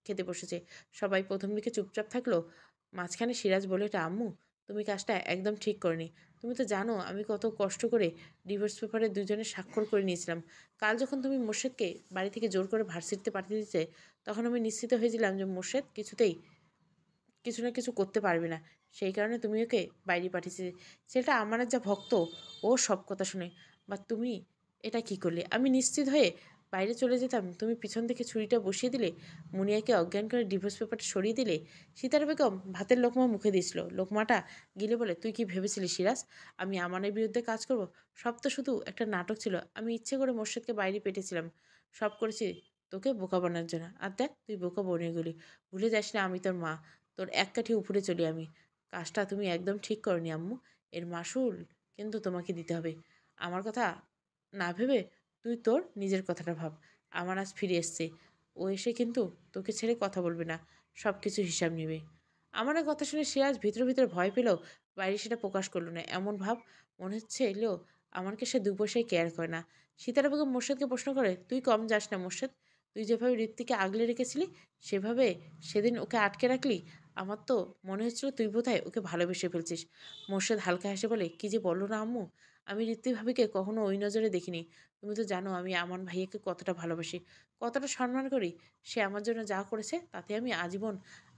খেতে বসেছে। সবাই প্রথম দিকে চুপচাপ থাকলো। মাঝখানে সিরাজ বলে, এটা আম্মু, তুমি কাজটা একদম ঠিক করনি। তুমি তো জানো আমি কত কষ্ট করে ডিভোর্স পেপারে দুজনে স্বাক্ষর করে নিয়েছিলাম। কাল যখন তুমি মোর্শেদকে বাড়ি থেকে জোর করে ভার্সিটিতে পাঠিয়ে দিতে, তখন আমি নিশ্চিত হয়েছিলাম যে মোর্শেদ কিছুতেই কিছু না কিছু করতে পারবে না। সেই কারণে তুমি ওকে বাইরে পাঠিয়েছি। ছেলেটা আমার যা ভক্ত, ও সব কথা শুনে। বা তুমি এটা কি করলে? আমি নিশ্চিত হয়ে বাইরে চলে যেতাম, তুমি পিছন থেকে ছুরিটা বসিয়ে দিলে, মুনিয়াকে অজ্ঞান করে ডিভোর্স পেপারটা সরিয়ে দিলে। সিতারা বেগম ভাতের লোকমা মুখে দিয়েছিল। লোকমাটা গিলে বলে, তুই কি ভেবেছিলি সিরাজ আমি আমানের বিরুদ্ধে কাজ করব? সব তো শুধু একটা নাটক ছিল। আমি ইচ্ছে করে মোর্শেদকে বাইরে পেটেছিলাম। সব করেছি তোকে বোকা বানানোর জন্য। আর দেখ তুই বোকা বনে গেলি। ভুলে যাস না আমি তোর মা, তোর এক কাঠি উপরে চলি আমি। কাজটা তুমি একদম ঠিক করনি আম্মু। এর মাসুল কিন্তু তোমাকে দিতে হবে। আমার কথা না ভেবে তুই তোর নিজের কথাটা ভাব। আমার আজ ফিরে এসছে, ও এসে কিন্তু তোকে ছেড়ে কথা বলবে না, সব কিছু হিসাব নেবে। আমার কথা শুনে সিরাজ ভিতরে ভয় পেলেও বাইরে সেটা প্রকাশ করলো না। এমন ভাব মনে হচ্ছে এলেও আমাকে সে দু পয়সায় কেয়ার করে না। সীতারা বেগম মোর্শেদকে প্রশ্ন করে, তুই কম যাস না মোর্শেদ? তুই যেভাবে ঋত্বিকে আগলে রেখেছিলি, সেভাবে সেদিন ওকে আটকে রাখলি। আমার তো মনে হচ্ছিল তুই বোধহয় ওকে ভালোবেসে ফেলছিস। মোর্শেদ হালকা হেসে বলে, কি যে বলো না আম্মু, আমি ঋত্বিক ভাবিকে কখনো ওই নজরে দেখিনি। তুমি তো জানো আমি আমান ভাইয়াকে কতটা ভালোবাসি, কতটা সম্মান করি। সে আমার জন্য যা করেছে তাতে আমি আজীবন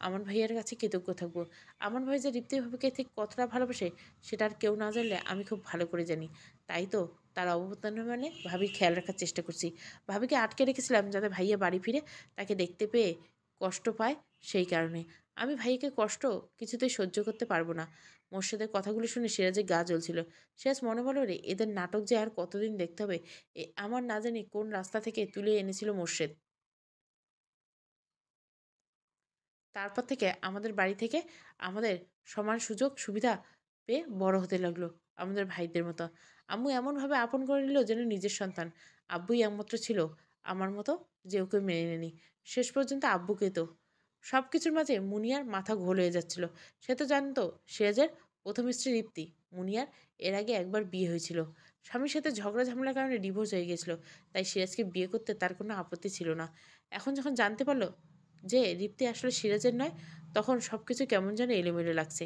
আমান ভাইয়ার কাছে কৃতজ্ঞ থাকবো। আমান ভাই যে ঋত্বিক ভাবিকে ঠিক কতটা ভালোবাসে সেটা আর কেউ না জানলে আমি খুব ভালো করে জানি। তাই তো তার অবদানের মানে ভাবির খেয়াল রাখার চেষ্টা করছি। ভাবিকে আটকে রেখেছিলাম যাতে ভাইয়া বাড়ি ফিরে তাকে দেখতে পেয়ে কষ্ট পায়। সেই কারণে আমি ভাইয়াকে কষ্ট কিছুতেই সহ্য করতে পারবো না। মোর্শেদের কথাগুলো শুনে সিরাজের গা জ্বলছিল। সিরাজ মনে বলো রে, এদের নাটক যে আর কতদিন দেখতে হবে। আমার না জানি কোন রাস্তা থেকে তুলে এনেছিল মোর্শেদ। তারপর থেকে আমাদের বাড়ি থেকে আমাদের সমান সুযোগ সুবিধা পেয়ে বড় হতে লাগলো আমাদের ভাইদের মতো। আম্মু এমনভাবে আপন করে নিল যেন নিজের সন্তান। আব্বুই একমাত্র ছিল আমার মতো যে ওকে মেনে নেনি। শেষ পর্যন্ত আব্বুকে তো। সব কিছুর মাঝে মুনিয়ার মাথা ঘোল হয়ে যাচ্ছিল। সে তো জানতো সিরাজের প্রথম স্ত্রী রিপ্তি। মুনিয়ার এর আগে একবার বিয়ে হয়েছিল, স্বামীর সাথে ঝগড়া ঝামেলার কারণে ডিভোর্স হয়ে গেছিল। তাই সিরাজকে বিয়ে করতে তার কোনো আপত্তি ছিল না। এখন যখন জানতে পারলো যে রিপ্তি আসলে সিরাজের নয়, তখন সব কিছু কেমন যেন এলোমেলো লাগছে।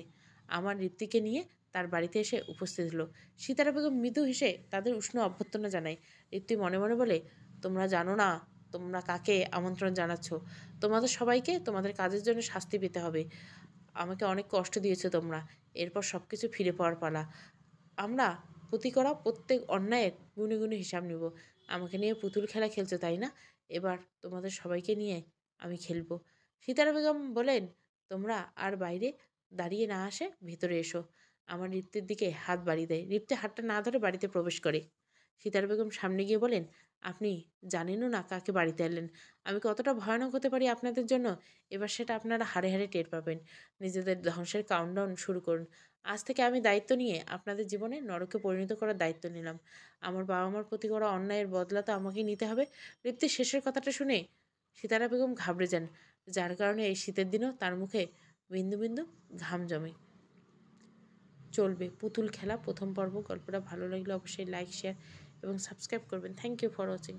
আমার রিপ্তিকে নিয়ে তার বাড়িতে এসে উপস্থিত হলো। সীতারা বেগম মৃদু হেসে তাদের উষ্ণ অভ্যর্থনা জানায়। রিপ্তি মনে মনে বলে, তোমরা জানো না তোমরা কাকে আমন্ত্রণ জানাচ্ছ। তোমাদের সবাইকে তোমাদের কাজের জন্য শাস্তি পেতে হবে। আমাকে অনেক কষ্ট দিয়েছো তোমরা, এরপর সব কিছু ফিরে পাওয়ার পালা। আমরা প্রতি করা প্রত্যেক অন্যায়ের গুণে গুণে হিসাব নেব। আমাকে নিয়ে পুতুল খেলা খেলছো তাই না? এবার তোমাদের সবাইকে নিয়ে আমি খেলবো। সীতারা বেগম বলেন, তোমরা আর বাইরে দাঁড়িয়ে না আসে ভেতরে এসো। আমার রিপ্তির দিকে হাত বাড়িয়ে দেয়। রিপ্তি হাতটা না ধরে বাড়িতে প্রবেশ করে। সীতারা বেগম সামনে গিয়ে বলেন, আপনি জানেনও না কাকে বাড়িতে আনলেন। আমি কতটা ভয়ানক হতে পারি আপনাদের জন্য, এবার সেটা আপনারা হাড়ে হাড়ে টের পাবেন। নিজেদের ধ্বংসের কাউন্টডাউন শুরু করুন। আজ থেকে আমি দায়িত্ব নিয়ে আপনাদের জীবনে নরকে পরিণত করার দায়িত্ব নিলাম। আমার বাবা মার প্রতি করা অন্যায়ের বদলা তো আমাকেই নিতে হবে। রিপ্তির শেষের কথাটা শুনে সীতারা বেগম ঘাবড়ে যান, যার কারণে এই শীতের দিনও তার মুখে বিন্দু বিন্দু ঘাম জমে। চলবে পুতুল খেলা প্রথম পর্ব। গল্পটা ভালো লাগলে অবশ্যই লাইক, শেয়ার এবং সাবস্ক্রাইব করবেন। Thank you for watching.